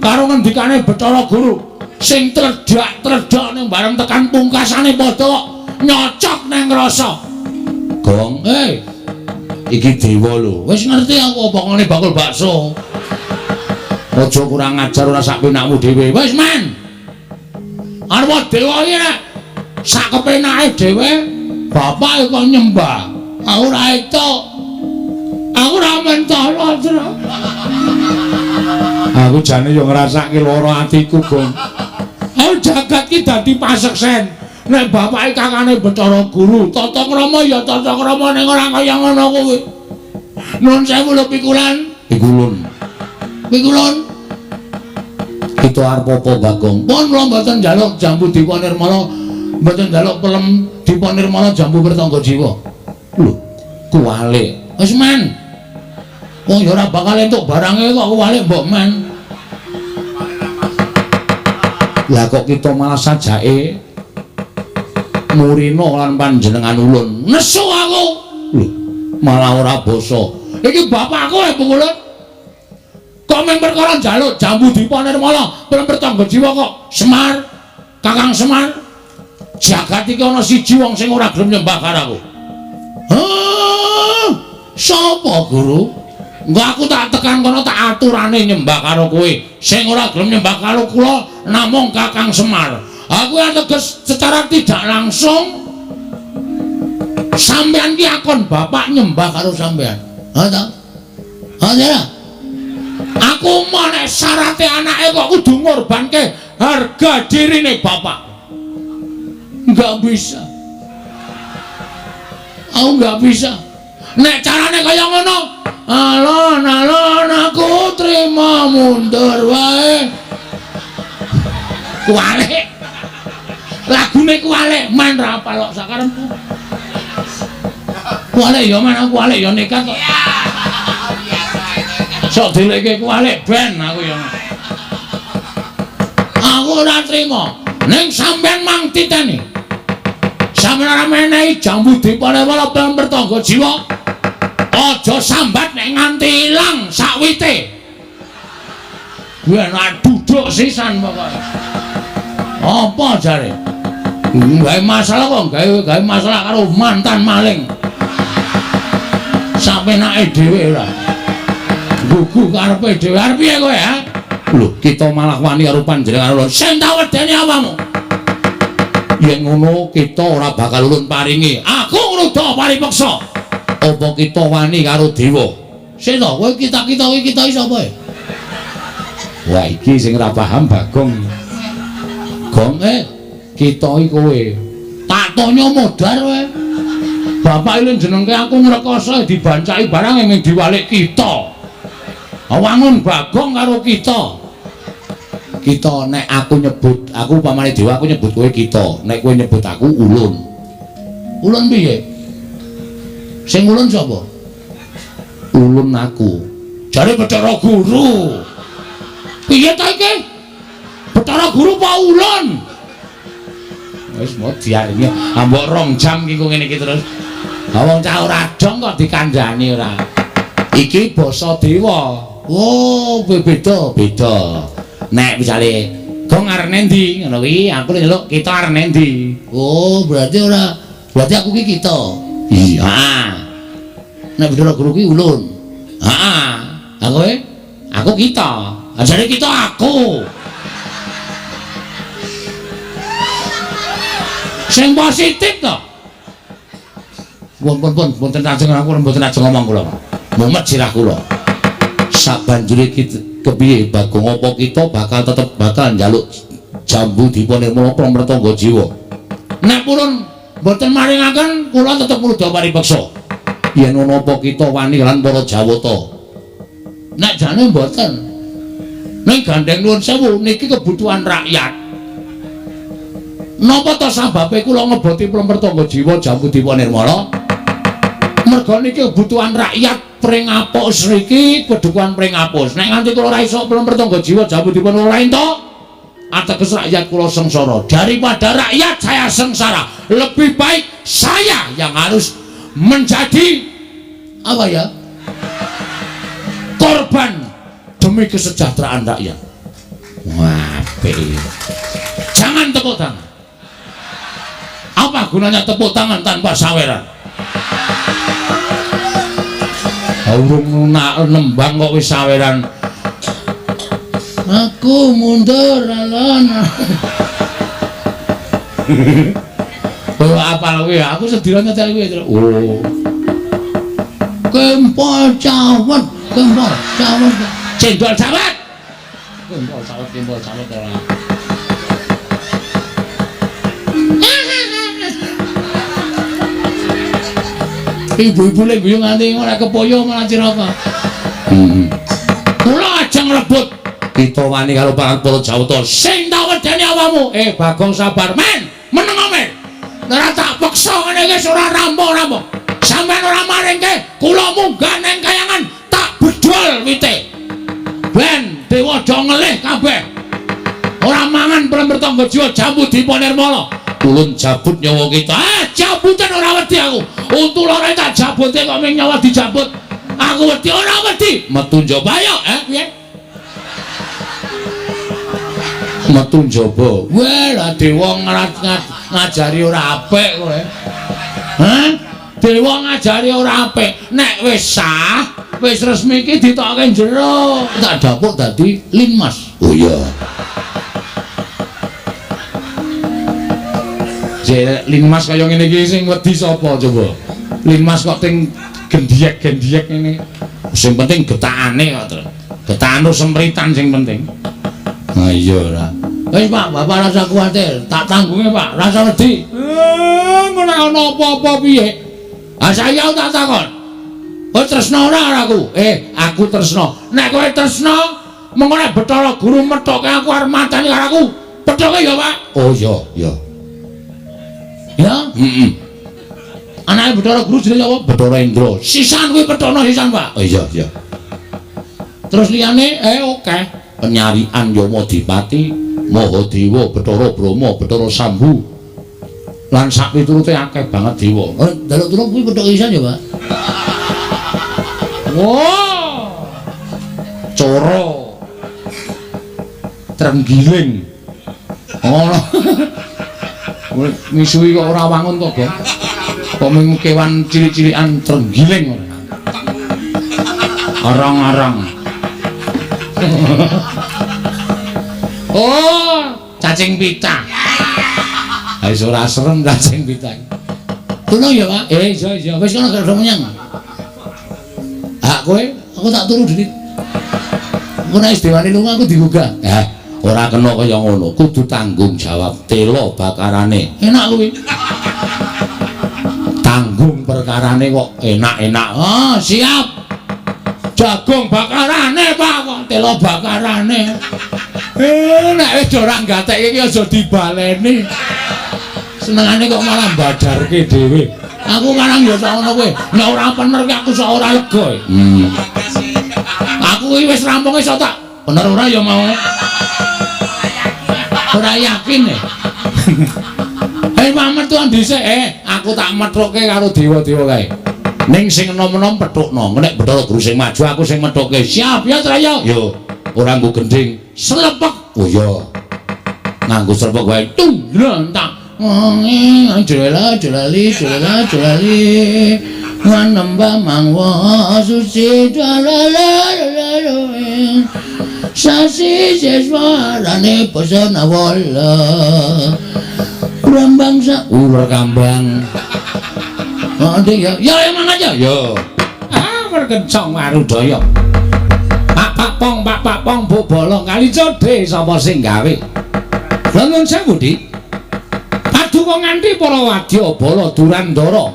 Karo ngendikane Bathara Guru sing tredhak ning bareng tekan pungkasane padha nyocok nang rasa. Gong, iki dewa lho. Wis ngerti aku pokokane bakul bakso. Aja kurang ajar ora sak penakmu dhewe. Wis men. Arep dewa iki nek sak kepenake dhewe, bapak kok nyembah. Aku ora entuk. Aku ora mentolo, Tru. Aku jane yo ngrasake lara atiku, Gong. Aku jagat ki dadi paseksen. Nek bapake kakane Bathara Guru, tata krama ya tata krama ning ora kaya ngono kuwi. Nuwun sewu lho pikulan. Pikulun. Kita arep apa, Bagong? Pun kula mboten njaluk jambu dipa nirmala, mboten njaluk pelem dipa nirmala jambu pertangga jiwa. Lho, kuwalik. Wis men. Wong ya ora bakal entuk barange kok kuwalik mbok men. Lah kok kita malah sajake murina lan panjenengan ulun. Nesu aku. Lho, malah ora basa. Iki bapakku Pungulun. Kok men perkara njaluk jambu dipa nirmala pertangga jiwa kok Semar, Kakang Semar. Jagat iki ana siji wong sing ora gelem nyembah karo aku. Sapa, Guru? Engko aku tak tekan kono tak aturane nyembah karo kowe. Sing ora gelem nyembah karo kula namung Kakang Semar. Aku ateges secara tidak langsung sampean ki akon bapak nyembah karo sampean. Ha ta? Ha ya. Aku mau nek syarate anake kok kudu ngorbanke harga dirine bapak. Enggak bisa. Aku enggak bisa. Nek carane kaya ngono, alon aku terima mundur wae. Kuwalik. Lagune kuwalik main ra apal kok sakarepku. Kuwalik ya men aku kuwalik ya nekat kok. Sok dileke kuwalik ben aku ya. Aku ora trima. Ning sampean mang titeni. Sampeyan ora menehi jambu dipane wala pertangga jiwa. Aja sambat nek nganti ilang sakwite. Kuwi ana duduk sisan pokoke. Apa jare? Gawe masalah kok gawe masalah karo mantan maling. Sampenake dhewe ora. Gugu karepe dhewe arep piye kowe ha? Lho, kita malah wani karo panjenengan lho. Sing tak wedeni awamu. Yen ngono kita ora bakal ulun paringi. Aku ngruda paripeksa. Apa kita wani karo dewa? Sik to, kowe kita iki sapa? Wah, iki sing ora paham Bagong. Gong kita iki kowe. Tak tanya modar kowe. Bapak iki jenengke aku ngrekoso dibancaki barang yang diwalik kita. Wangun Bagong karo kita. Kita nek aku nyebut, aku pamane dewa aku nyebut kowe kita. Nek kowe nyebut aku ulun. Ulun piye? Sing ulun sapa? Ulun aku. Jare Bathara Guru. Piye ta iki? Bathara Guru apa ulun? Wis mau diarani ambok 2 jam iki kok ngene iki terus. Wong cah ora dong kok dikandhani ora. Iki basa dewa. Oh, beda. Nek misale gong arene ndi ngono kuwi aku nyeluk kita arene ndi. Oh, berarti aku ki kita. Iya. Nek Bathara Guru ki ulun. Heeh. Aku kita. Ajare kita aku. Sing positif to. Pun mboten ajeng aku mboten ajeng ngomong kula. Mumet sirah kula. Sabanjure kepiye Bagong apa kita tetep bakal njaluk jambu dipunirmala pramrtangga jiwa. Nek purun mboten maringaken kula tetep mudha paripeksa. Yen ana apa kita wani lan para Jawata. Nek jane mboten. Ning gandeng nuwun sewu niki kebutuhan rakyat. Napa to sababe kula ngeboti pramrtangga jiwa jambu dipunirmala? Mergo niki kebutuhan rakyat pring apus niki kedukuhan pring apus. Nek nganti kula ora iso pramrtangga jiwa jambu dipunirmala ento, ateges rakyat kula sengsara. Daripada rakyat saya sengsara, lebih baik saya yang harus menjadi apa ya? Korban demi kesejahteraan rakyat. Wah, jangan tepuk tangan. Apa gunanya tepuk tangan tanpa saweran? Urung nembang kok wis saweran. Aku mundur alon. Oh, apal kuwi? Aku sedira nyetel kuwi. Oh. Kempol cawet. Cendol cawet. Kempol cawet ora. Ibu-ibu lek guyu nganti ora kepoyo malah ciraka. Kula ajeng rebut kita wani karo para Jawata sing tak wedeni awakmu. Bagong sabar men, meneng men. Ora tak peksa ngene iki ora rampung-rampung. Sampeyan ora maringke kula munggah neng kayangan tak bedol wite. Ben dewa do ngelih kabeh. Ora mangan pramrtangga jiwa jambu dipunirmala. Ulun jabut nyawa kita. Jabutan ora wedi aku. Untu ora tak jabute kok ming nyawa dijabut. Aku wedi ora wedi. Metu njaba yo, piye? Metu njaba. Weh, lah dewa ngajari ora apik kowe. Hah? Dewa ngajari ora apik. Nek wis sah, wis resmi iki ditokke jero. Tak dapuk dadi linmas. Oh iya. Linmas kaya ngene iki sing wedi sapa coba? Linmas kok ting gendhiek-gendhiek ngene. Sing penting getakane kok, Tru. Getakan sempritan sing penting. Ha iya ora. Wis Pak, Bapak rasa kuwatir, tak tanggunge Pak, rasa wedi. Ngono ana apa-apa piye? Ah saya tak takon. Kowe tresna ora aku? Aku tresna. Nek kowe tresna, mengko nek Bathara Guru methoke aku arep matani karo aku. Pethoke ya, Pak? Oh iya, iya. Ya? Anake Bathara Guru jenenge apa? Bathara Indra. Sisan kuwi pethono sisan, Pak. Oh iya, iya. Terus liyane oke. Penyarian Yamadipati, Mahadewa, Bathara Brahma, Bathara Sambu. Lan sak piturute akeh banget dewa. Oh, daluk-daluk kuwi pethok isan ya, Pak? Wow. Coro. Trenggiling. Ngono. Misuwi kok ora wangun to, Gong. Kok mung kewan cilik-cilikan trenggiling ngono. Arang-arang. Oh, cacing pita. Ha iso ora serem cacing pita. Tulung ya, Pak? Iya. Wis kono gak menyang. Hak kowe, aku tak turu dhewe. Engko nek dewane lunga aku digugah. Ora kena kaya ngono, kudu tanggung jawab tela bakarane. Enak kuwi. tanggung perkarane kok enak-enak. Oh, siap. Jagung bakarane, Pak, kok telo bakarane. Nek wis ora gatekke iki aja dibaleni. Senengane kok malah badarke dhewe. Aku marang ya sak ngono kowe. Nek ora bener ki aku sak ora lega. Aku iki wis rampung iso tak. Bener ora ya mau. Ora yakin e. Hei Mamet tuan dhisik aku tak methuke karo dewa-dewa kae. Ning sing enom-enom petukno, nek Bathara Guru sing maju aku sing methuke. Siap ya Traya? Yo. Ora nggo gending, slepek. Oh iya. Nganggo slepek wae. Tunglentak. Jelali nganembah mangwa suci sasi seswarane pesona wala bangsa ular kambang. Ya emang aja yo. Merkencong Marudaya. Pak Pong bobolong kali codhe sapa sing gawe? Nuwun sewu, Dik. Paduka nganti para wadya bala Durandara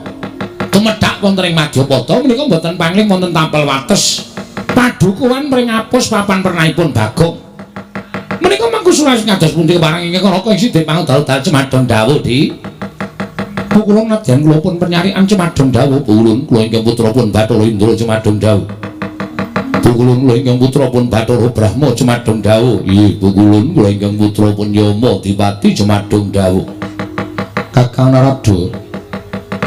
tumedhak wonten ing Madyapada menika mboten pangling wonten tampel wates. Padukuhan mring apus papan pernahipun Bagong. Menika mangku suraos kados pundi keparang ingkang Raka ing Sidhe Pangudal Cemadong Dawuh, Dik. Kula nadyan kula pun penyarian Cemadong Dawuh, Pulun kula ingkang putra pun Bathara Indra Cemadong Dawuh. Pukulun kula ingkang putra pun Bathara Brahma Cemadong Dawuh. Nggih, pukulun kula ingkang putra pun Yama Dipati Cemadong Dawuh. Kakang Narada,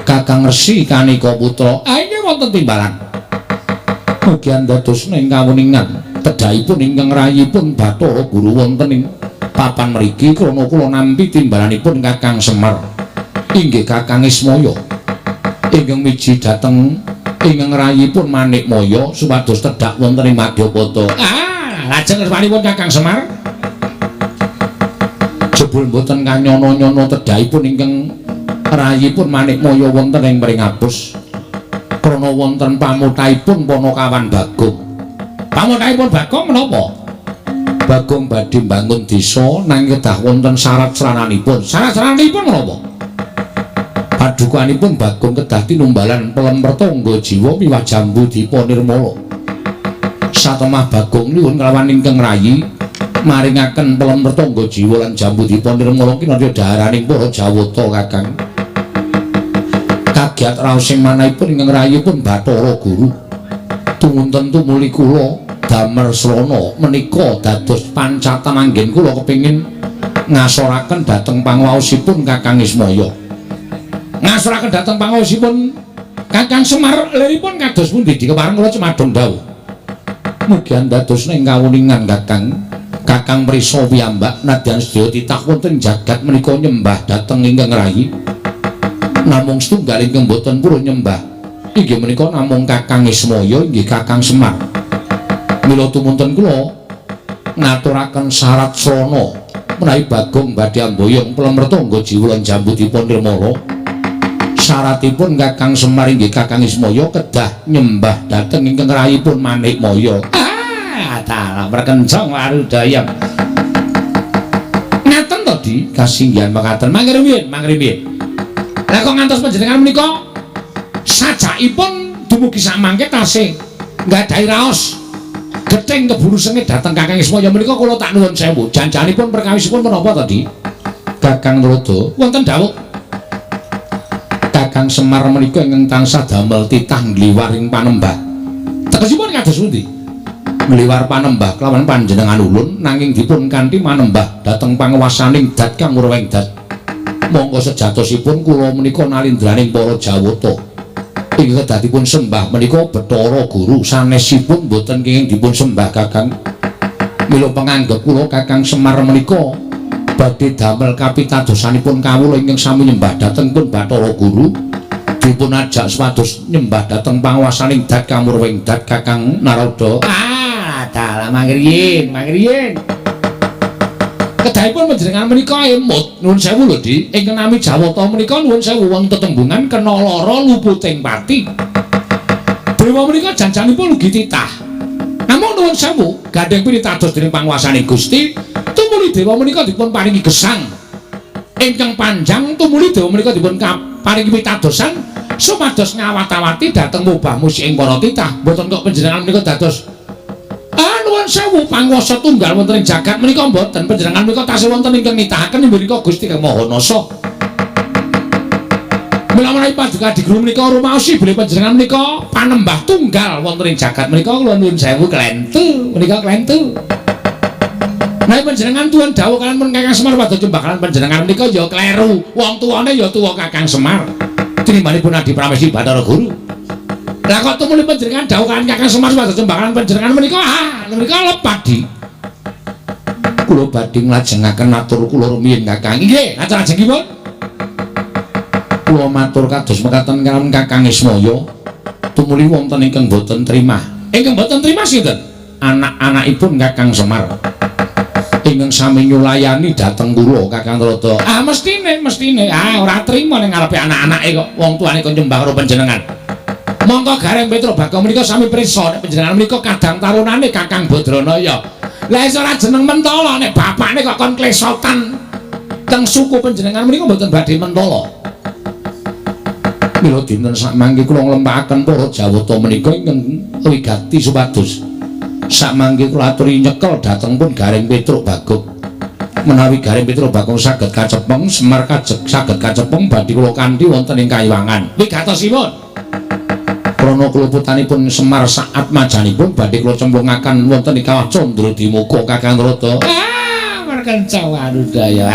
Kakang Resi kanika putra, inggih wonten timbalan. Mugi dados ing kawuningan tedhahipun ingkang rayipun Bathara Guru wonten ing papan mriki krana kula nampi timbalanipun Kakang Semar. Inggih Kakang Ismaya ingkang miji dhateng ingkang rayipun Manikmaya supados tedhak wonten ing Madyapada. Lajeng repanipun Kakang Semar jebul mboten kanyono-nyono tedhahipun ingkang rayipun Manikmaya wonten ing mring apus krana wonten pamuthaipun Panakawan Bagong. Pamuthaipun Bagong menapa? Bagong badhe mbangun desa nanging kedah wonten syarat-syaranipun. Syarat-syaranipun menapa? Padukanipun Bagong kedah tinumbalan Pelempertangga Jiwa miwah Jambu Dipa Nirmala. Satemah Bagong nuwun kelawan ingkang rayi maringaken Pelempertangga Jiwa lan Jambu Dipa Nirmala kinarya dhaharaning para Jawata Kakang. Kagiat raos sing manahipun ingkang rayipun Bathara Guru. Tumunten tumuli kula damel srana menika dados pancatan anggen kula kepingin ngasoraken dhateng panguwaosipun Kakang Ismaya. Ngasoraken dhateng panguwaosipun Kakang Semar liripun kados pundi dikepareng kula Cemadong Dawuh. Mugi dados ing kawuningan Kakang Prisa piyambak nadyan sedaya titah wonten jagat menika nyembah dhateng ingkang rayi. Namung setunggal ingkang boten purun nyembah inggih menika namung Kakang Ismaya inggih Kakang Semar. Mila tumunten kula ngaturaken syarat srana menawi Bagong badhe amboyong Pelempertangga Jiwa lan Jambu Dipa Nirmala. Syaratipun Kakang Semar inggih Kakang Ismaya kedah nyembah dhateng ingkang rayipun Manikmaya. Dalah perkencong Marudaya. Ngaten to Di kasinggihan mekaten. Mangke rumiyin. Lah kok ngantos panjenengan menika sajakipun dumugi sak mangke tasih nggadahi raos gething keburu sengit dhateng Kakang Ismaya menika kula tak nuwun sewu. Janjanipun perkawisipun menapa to Di? Kakang Narada wonten dawuh Kakang Semar menika ingkang tansah damel titah ngliwaring panembah. Tegesipun kados pundi? Ngliwar panembah kelawan panjenengan ulun nanging dipun kanthi manembah dhateng panguwasaning dat kang urweng dat. Monggo sejatosipun kula menika nalindraning para Jawata. Ing kedadipun sembah menika Bathara Guru sanesipun boten kenging dipun sembah Kakang. Mila panganggep kula Kakang Semar menika badhe damel kapitadosanipun kawula ingkang sami nyembah dhateng pun Bathara Guru dipun ajak supados nyembah dhateng panguwasaning dat kamurwing dat Kakang Narada. Dalah mangriyin. Kedahipun panjenengan menika emut nuwun sewu lho Di. Ingkang nami Jawata menika nuwun sewu wonten tetembungan kena lara luputing pati. Dewa menika janjanipun ugi titah. Namung nuwun sewu gandeng piritados dening panguwasaning Gusti tumuli dewa menika dipun paringi gesang ingkang panjang tumuli dewa menika dipun paringi pitadosan supados ngawat-awati dhateng mubah musik ing para titah mboten kok panjenengan menika dados nuwun sewu panguwasa tunggal wonten ing jagat menika mboten panjenengan menika tasih wonten ingkang nitahaken inggih menika Gusti Kang Mahanasa. Mula-mula paduka di guru menika rumaosi bilih panjenengan menika panembah tunggal wonten ing jagat menika kula nuwun sewu klentu menika klentu. Nah panjenengan tuwun dawuh kalian pun Kakang Semar pada jembakalan panjenengan menika ya kleru. Wong tuane ya tuwa Kakang Semar. Tinimanipun Adi Pramesti Bathara Guru. Lah kok tumuli panjenengan dawuh kalian Kakang Semar pada jembakalan panjenengan menika menika lepat di. Kula badhe nglajengaken matur kula rumiyin Kakang. Nggih, acara lajengipun. Kula matur kados mekaten kalian Kakang Ismaya. Tumuli wonten ingkang boten trimah. Ingkang boten trimah sinten? Anak-anakipun Kakang Semar. Ingkang sami nyulayani dhateng kula Kakang Rada. Mestine ora trima ning ngarepe anak-anake kok wong tuane kok nyembah karo panjenengan. Monggo Gareng Petra Bagong menika sami prisa nek panjenengan menika kadang tarunane Kakang Badranaya. Lah iso ora jeneng Mentala nek bapakne kok kon klesotan teng suku panjenengan menika mboten badhe mentala. Mila dinten sak mangke kula nglempahaken para Jawata menika ingkang wigati supados sak mangke kula aturi nyekel dhateng pun Gareng Petruk Bagong. Menawi Gareng Petruk Bagong saged kacepeng, Semar saged kacepeng badhe kula kanthi wonten ing Kayiwangan. Wigatosipun krana kluputanipun Semar saat majanipun badhe kula cemplungaken wonten ing Kawah Candradimukha Kakang Rada. Merkenca wadudaya.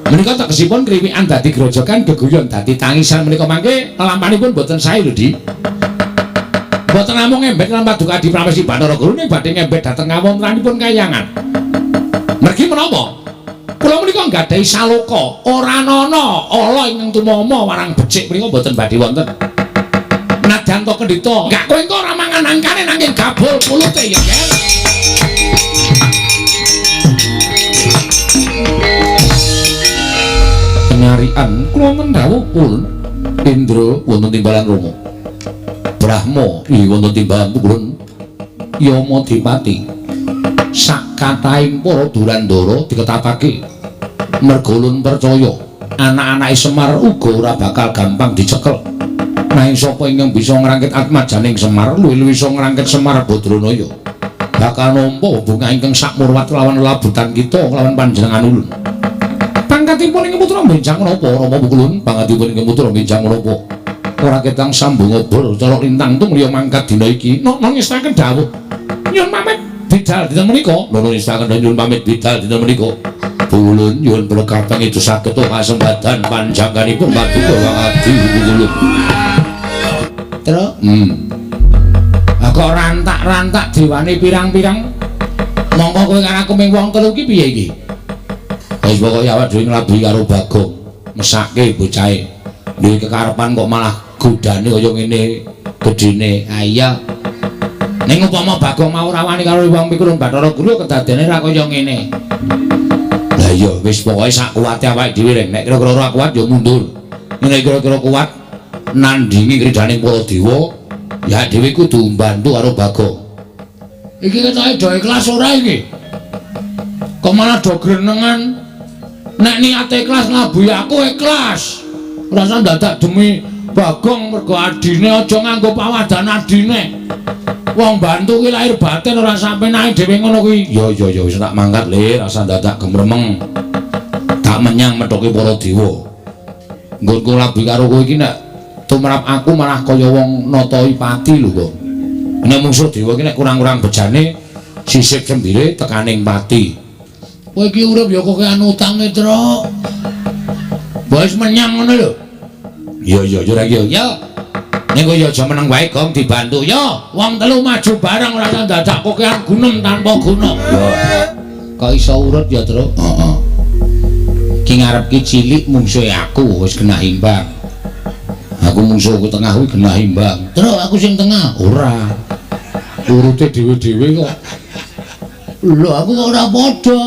Menika tegesipun kriwikan dadi grojokan geguyon dadi tangisan menika mangke lampanipun boten sae lho Di. Boten namung ngembet lan paduka Adi Pramesti Bathara Guru ning badhe ngembet dhateng ngawontenanipun Kayangan. Mergi menapa? Kula menika nggadahi saloka, ora ana ala ingkang tumama warang becik menika boten badhe wonten. Nadyan to kendhita, gak kowe engko ora mangan angkane nanging gabul pulute ya, Ger. Penyarian kula mendhawuh pun Indra wonten timbalan Rama. Brahma iki wonten timbalan Kulun Yama Dipati. Sak katahing para Durandara diketapake merga ulun percaya anak-anake Semar uga ora bakal gampang dicekel. Nanging sapa ingkang bisa ngrangkit atmajaning Semar luwih-luwih iso ngrangkit Semar Badranaya bakal nampa hubungan ingkang sakmurwat lawan labutan kita kelawan panjenengan ulun. Pangkatipun ing putra benjang menapa Rama Kulun? Pangkatipun ing putra benjang menapa? Ora ketang sambung obor cara lintang tung liya mangkat dina iki nang ngestaken dawuh nyuwun pamit bidal dinten menika nono ngestaken nyuwun pamit bidal dinten menika Kulun nyuwun berkatang itu saged kasembadan panjangkanipun paduka Kang Adi Kulun terus kok rantak-rantak diwane pirang-pirang mongko kowe karo aku ming wong telu iki piye iki wis pokoke awak dhewe nglabuhi karo Bagong mesake bocahe duwe kekarepan kok malah godane kaya ngene gedene. Iya. Ning upama Bagong mau rawani karo wong pikulun Bathara Guru kedadene ra kaya ngene. Lah iya wis pokoke sak kuwate awake dhewe rek. Nek kira-kira ora kuat ya mundur. Nek kira-kira kuat nandhingi kridaning para dewa, ya dhewe kudu mbantu karo Bagong. Iki ketoke do ikhlas ora iki? Kok malah do grenengan? Nek niate ikhlas ngabuhi aku ikhlas. Ora usah dadak demi Bagong mergo adine aja nganggo pawadan adine. Wong bantu ki lahir batin ora sampe naik dhewe ngono kuwi. Ya wis tak mangkat le, rasa dadak gemremeng. Tak menyang methoke para dewa. Nggonku labi karo kowe iki nek tumrap aku malah kaya wong Natayipati lho kok. Nek mungsuh dewa iki nek kurang-kurang bejane sisip sembire tekaning pati. Kowe iki urip ya kok anu utange, Tru. Wis menyang ngono lho. Ya ora ya. Ya. Ning kowe aja meneng wae Gong dibantu ya. Wong telu maju bareng ora usah dadak kokean gunung tanpa guna. Ya. Kok iso urut ya, Tru? Heeh. Ki ngarep ki cilik mungsuhe aku wis kena imbang. Aku mungsuhku tengah kuwi kena imbang. Tru aku sing tengah. Ora. Urute dhewe-dhewe kok. Lho aku kok ora padha.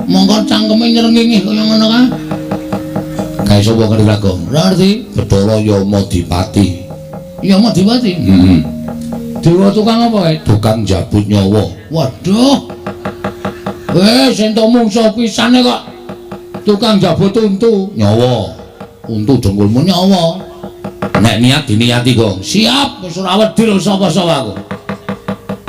Monggo cangkeme nyrengingih kaya ngono kae. Kae sapa kene Bagong? Ora ngerti. Bathara Yama Dipati. Yama Dipati? Heeh. Dewa tukang apa kae? Tukang jabut nyawa. Waduh. Wis entuk mungsuh pisane kok tukang jabut untu nyawa. Untu dengkulmu nyawa. Nek niat diniati, Gong. Siap, wis ora wedi lho sapa-sapa aku.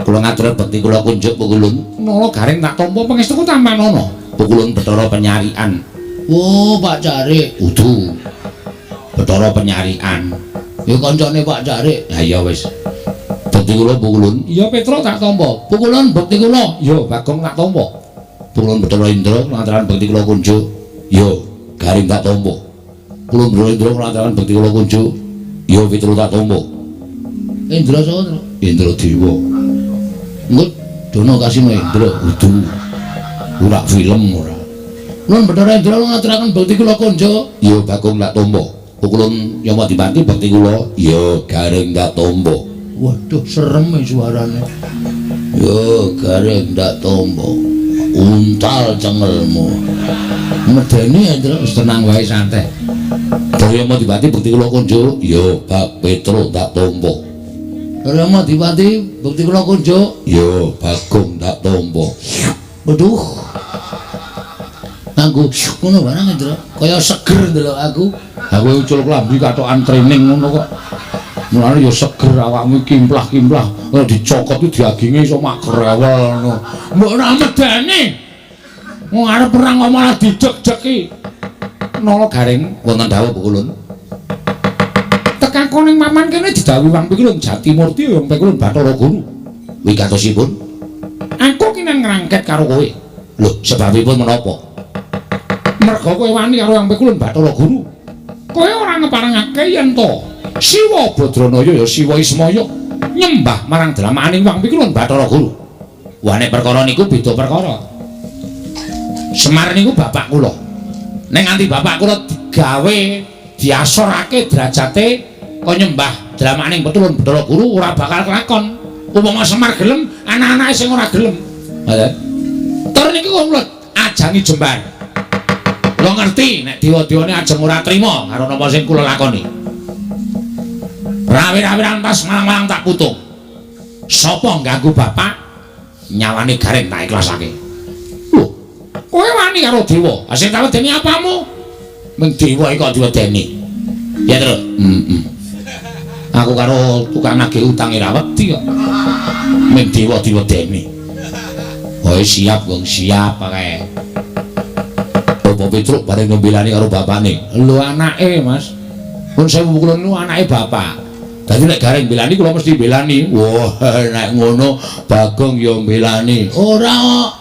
Kula ngatur bekti kula kunjuk Pukulun. Nala garing tak tampa pangestuku tampan ana. Pukulun Bathara Penyarian. Oh, Pak Jarik. Udu. Bathara Penyarian. Ya kancane Pak Jarik. Ha ya wis. Bekti kula Pukulun. Iya Petro tak tampa. Pukulun bekti kula. Ya Bagong tak tampa. Pukulun Bathara Indra lantaran bekti kula kunjuk. Ya garing tak tampa. Pukulun Bathara Indra lantaran bekti kula kunjuk. Ya Petro tak tampa. Indra sapa? Indra Dewa. Ngut dono kasino Indra udu ora film ora nun Bathara Indra ngaturaken bekti kula konjo ya Bagong tak tampa Pukulun Yamadipati bekti kula ya garing tak tampa waduh serem suarane ya garing tak tampa untal cengelmu medeni Indra wis tenang wae santai Bathara Yamadipati bekti kula konjo ya Bak Petro tak tampa Yamadipati bekti kula kunjuk ya Bagong tak tampa. Waduh. Nganggo ngono barang Indra, kaya seger ndelok aku. Aku ucul klambi katokan training ngono kok. Mulane ya seger awakmu kimplah-kimplah. Ora dicokot ku diaginge iso mak grewel ngono. Mbok ora medeni. Wong arep perang kok malah dideg-degi. Nala garing wonten dawuh Pukulun. Tekakoning maman kene didhawuhi Wang Pikulun Jatimurti Wang Pikulun Bathara Guru. Wigatosipun aku kinen ngrangket karo kowe. Lho, sebabipun menapa? Merga kowe wani karo Wang Pikulun Bathara Guru. Kowe ora ngeparengake yen to Siwa Badranaya ya Siwa Ismaya nyembah marang dramaning Wang Pikulun Bathara Guru. Wane perkara niku beda perkara. Semar niku bapak kula. Ning nganti bapak kula digawe diasorake derajate kok nyembah dramaning Pikulun Bathara Guru ora bakal kelakon. Upama Semar gelem, anak-anake sing ora gelem. Ngoten. Tur niki kula ajangi jembar. Kula ngerti nek dewa-dewane ajeng ora trima karo napa sing kula lakoni. Rawi-rawi rantas malang-malang tak putung. Sapa ganggu bapak nyawane garing tak ikhlasake. Lho, kowe wani karo dewa. Sing tak wedeni apamu? Ming dewa iki kok diwedeni. Ya, Tru. Aku karo tukang nagih utang ora wedi kok. Ming dewa diwedeni. Oh, siap, Gong, siap kae. Bapak Petruk bareng nembelani karo bapakne. Lho anake, Mas. Pun sewu Pukulun niku anake bapak. Dadi nek garing belani kula mesti belani. Wah, nek ngono Bagong ya belani. Ora kok.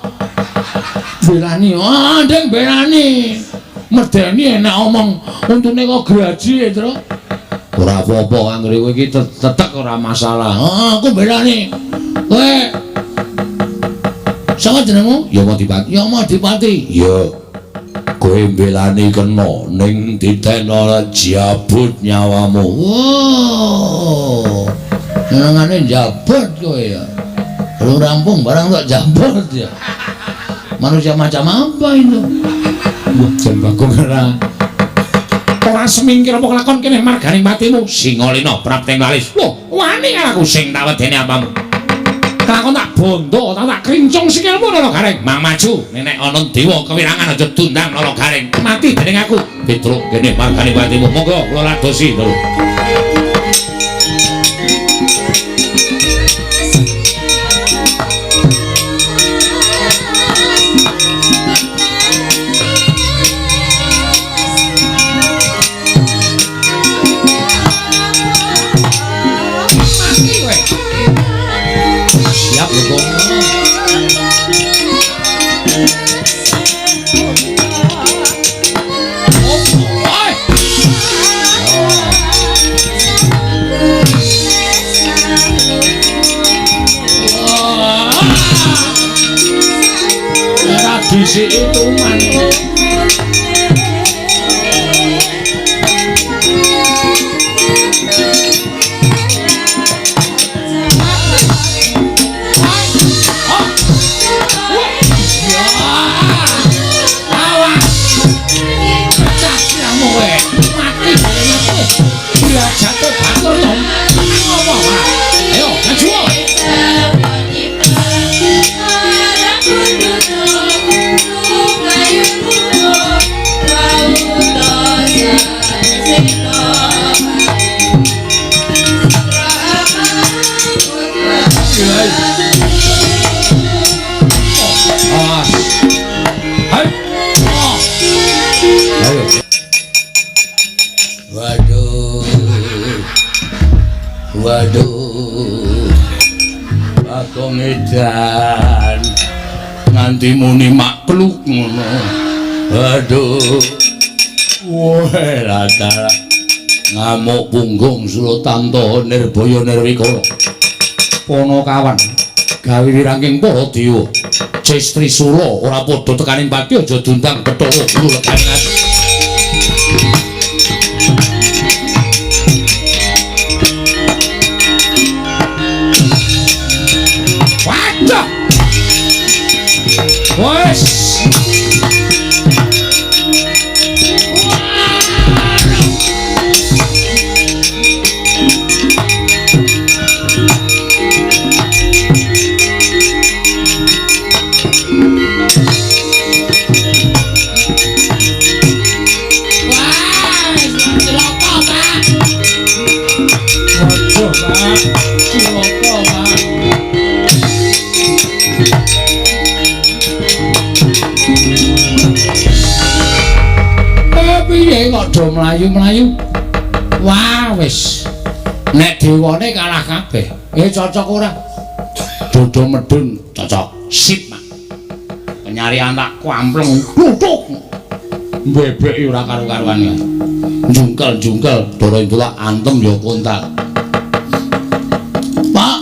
Belani, ndeng belani. Medeni enak omong untune kok graji, Tru. Ora apa-apa anggere kowe iki tetek ora masalah. Aku belani. Kowe sapa jenengmu? Yamadipati. Yamadipati. Ya. Kowe belani kena ning ditena jabut nyawamu. Wow. Senengane jabut kowe ya. Belum rampung barang kok jabut ya. Manusia macam apa itu? Wah, jan Bagong ora semingkir apa kelakon kene marganing patimu Singalena Prapteng Walis. Loh, wani aku sing tak wedeni apamu. Kelakon tak bondo, tak krincung sikilmu Nala Garing. Mang maju, nek ana dewa kewirangan aja tundang Nala Garing. Mati dening aku. Petruk kene marganing patimu. Monggo kula ladosi, Tru. Siap lho, Bang. Tradisi itu mantap. Jatuh batur dong. Ngomong lah. Ayo, maju. Waduh, Bagong edan nganti muni makluk ngono. Waduh, weh latar ngamuk punggung Suratanto Nirbaya Nirwikara. Ponokawan gawe wirangking para dewa. Cestri Sura ora padha tekaning pati aja dundang Bathara Guru lekanan. Waduh. Wes. Piye kok do mlayu-mlayu? Wah, wis. Nek dewane kalah kabeh. Cocok ora? Dodo medun cocok. Sip, Mak. Penyarian tak kwampleng kluthuk. Mbebeki ora karo-karuan ya. Jungkel-jungkel Dara Intulak antem ya kontak. Pak.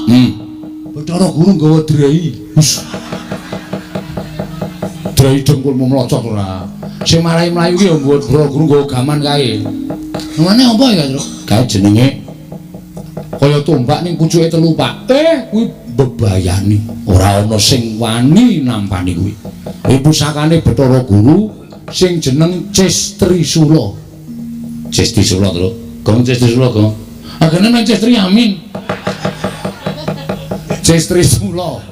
Bathara Guru nggawa drai. Drai dengkulmu mlocok ora. Sing marai mlayu ki ya mbuat Bathara Guru nggawa gaman kae. Namane apa ya, Tru? Kae jenenge kaya tombak ning pucuke telu, Pak. Kuwi bebayani. Ora ana sing wani nampani kuwi. Kuwi pusakane Bathara Guru sing jeneng Cestri Sura. Cestri Sura, Tru. Gong Cestri Sura, Gong. Agene nang Cestri Amin. Cestri Sura.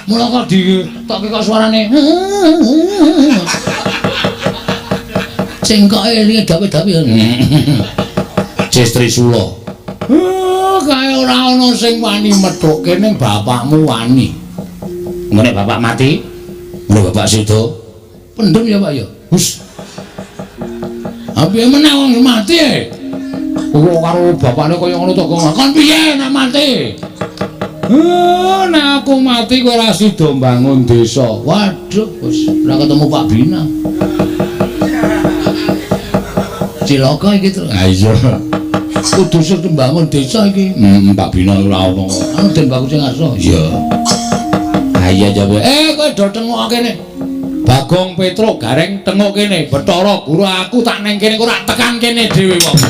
Mula kok ditokke kok suarane. Sing kok elinge dawe-dawe. Cestri Sura. Kae ora ana sing wani methuke ning bapakmu wani. Ngene bapak mati, ngene bapak sedo. Pendem ya, Pak ya. Hus. Apiye meneh wong mati e? Kok karo bapakne kaya ngono to, Kang? Kon piye nek mati? Nek aku mati kowe ora sida mbangun desa. Waduh, wis ora ketemu Pak Bina. Cilaka iki to. Ha iya. Kudu sing mbangun desa iki. Pak Bina ora ono. Anu den baku sing aso. Iya. Ha iya jabe. Kowe do tengok kene. Bagong Petruk gareng tengok kene. Bathara Guru aku tak neng kene ora tekan kene dhewe wong.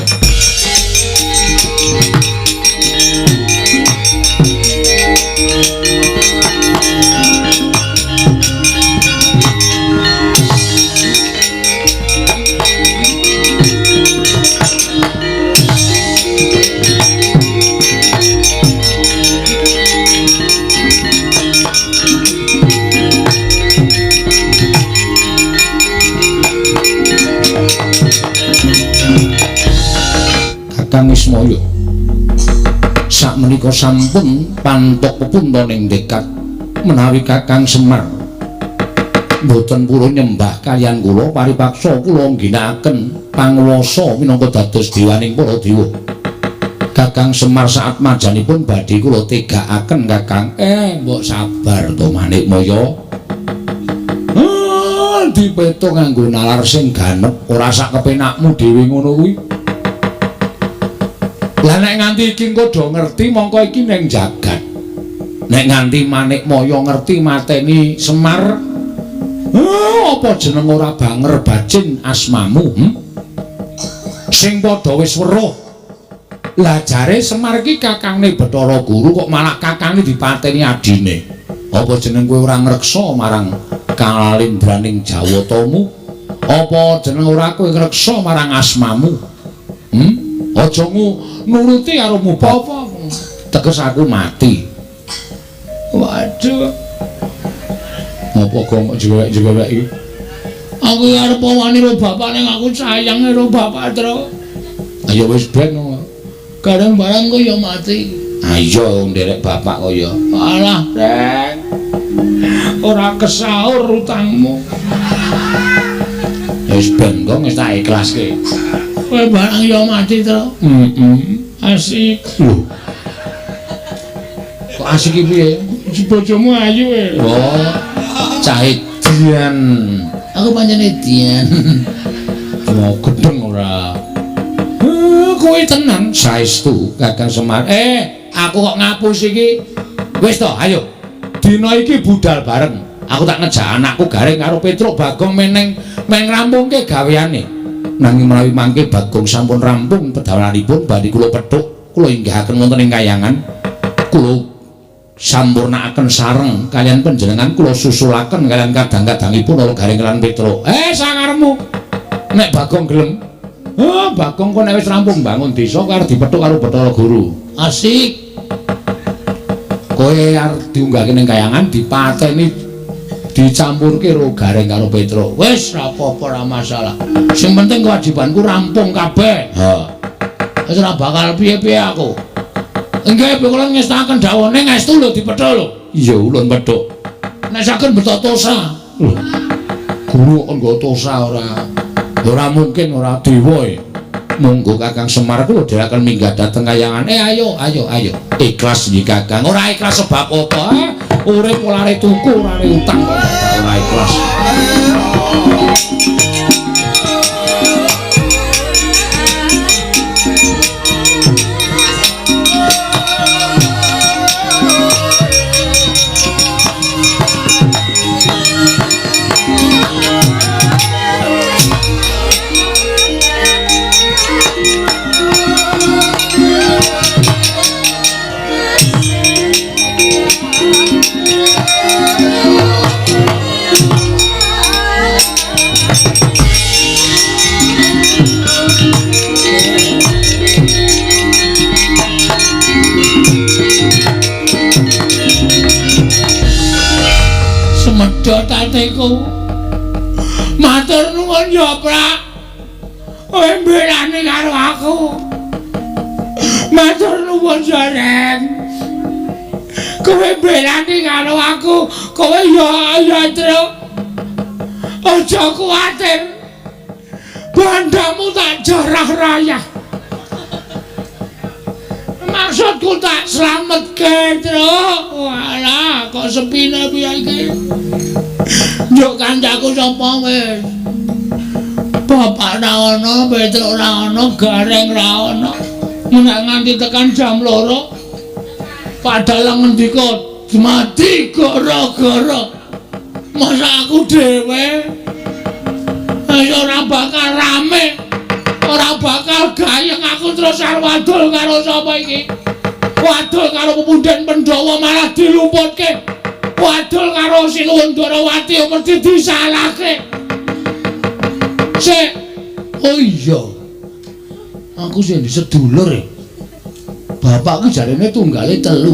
Kakang Ismaya sakmenika sampun pantok pepundha ning dekat menawi Kakang Semar mboten purun nyembah kaliyan kula paripaksa kula ngginakaken panguwasa minangka dados dewaning para dewa. Kakang Semar saat majanipun badhe kula tegakaken Kakang. Mbok sabar to Manikmaya. Dipeto nganggo nalar sing ganep ora sak kepenakmu dhewe ngono kuwi. Lah nek nganti iki engko do ngerti mongko iki ning jagat. Nek nganti Manikmaya ngerti mateni Semar, apa jeneng ora banger bajin asmamu? Sing padha wis weruh. Lah jare Semar iki kakangne Bathara Guru kok malah kakange dipateni adine. Apa jeneng kowe ora ngreksa marang kalindraning Jawatamu? Apa jeneng ora kowe ngreksa marang asmamu? Aja nuruti karo apa teges aku mati. Waduh. Apa kok jewek-jewek iki? Aku arep wani karo bapak ning aku sayang karo bapak, Tru. Ya wis ben kadang barang kok ya mati. Ayo nderek bapak kok ya. Alah, Rek. Ora kesaur utangmu. Wis ben kok wis tak ikhlaske. Kowe barang ya mati to. Asik. Lho. Kok asik iki piye? Si bojomu ayu e. Oh. Cahe Dian. Aku pancene Dian. Mau gedeng ora. Kowe tenan saestu Kakang Semar. Aku kok ngapus iki. Wis to, ayo. Dina iki budal bareng. Aku tak ngejak anakku Gareng karo Petruk Bagong meneng rampungke gaweane. Nanging menawi mangke Bagong sampun rampung pedawalanipun badhe kula pethuk, kula inggihaken wonten ing kayangan. Kula sampurnakaken sareng kalian panjenengan, kula susulaken kalian kadang-kadangipun karo Gareng lan Petruk. Sangarepmu. Nek Bagong gelem. Bagong kok nek wis rampung bangun desa karo dipethuk karo Bathara Guru. Asik. Kowe arep diunggahke ning kayangan dipateni dicampurke karo Gareng karo Petruk. Wis ora apa-apa ora masalah. Sing penting kewajibanku rampung kabeh. Wis ora bakal piye-piye aku. Nggih kula ngestakaken dawane ngestu lho dipethuk lho. Iya ulun pethuk. Nek saken beto tosa. Guru engko tosa ora mungkin ora dewa e. Monggo Kakang Semar kula dhewekan minggah dhateng kayangan. Ayo. Ikhlas iki Kakang. Ora ikhlas sebab apa? Urip olare tuku, ora utang kok ora ikhlas. Tateku matur nuwun ya Prak, kowe mbelani karo aku. Matur nuwun Sareng, kowe mbelani karo aku. Kowe ya Truk, aja kuwatir, bandamu tak jarah rayah. Maksudku tak slametke Truk. Walah kok sepine piye iki? Yo kancaku sapa wis? Bapak ra ono, Petruk ra ono, Gareng ra ono. Menak nganti tekan jam 2 padahal ngendika mati gara-gara masa aku dhewe. Ora bakal rame, ora bakal gayeng aku terus arep wadul karo sapa iki? Wadul karo Pepunden Pandhawa malah dilumputke. Wadul karo Sinuwun Dwarawati mesti disalahke. Sik. Oh iya. Aku sing sedulur e. Bapak ki jarene tunggale 3.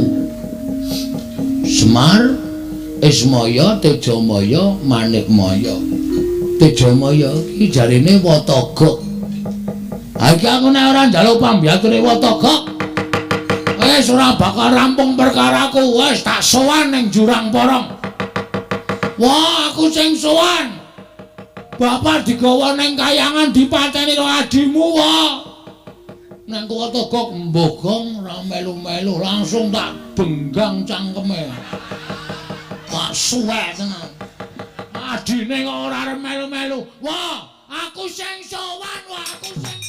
Semar, Ismaya, Tejamaya, Manikmaya. Tejamaya ki jarene Watagok. Ha iki aku nek ora njaluk pambiyature Watagok, wis ora bakal rampung perkaraku. Wis tak sowan ning Jurang Porong. Wah, aku sing sowan. Bapak digawa ning kayangan dipateni karo adimu wae. Nang Watagok mbogong ora melu-melu, langsung tak benggang cangkeme. Tak suwek tenan. Adine kok ora melu-melu. Wah, aku sing sowan, wah aku sing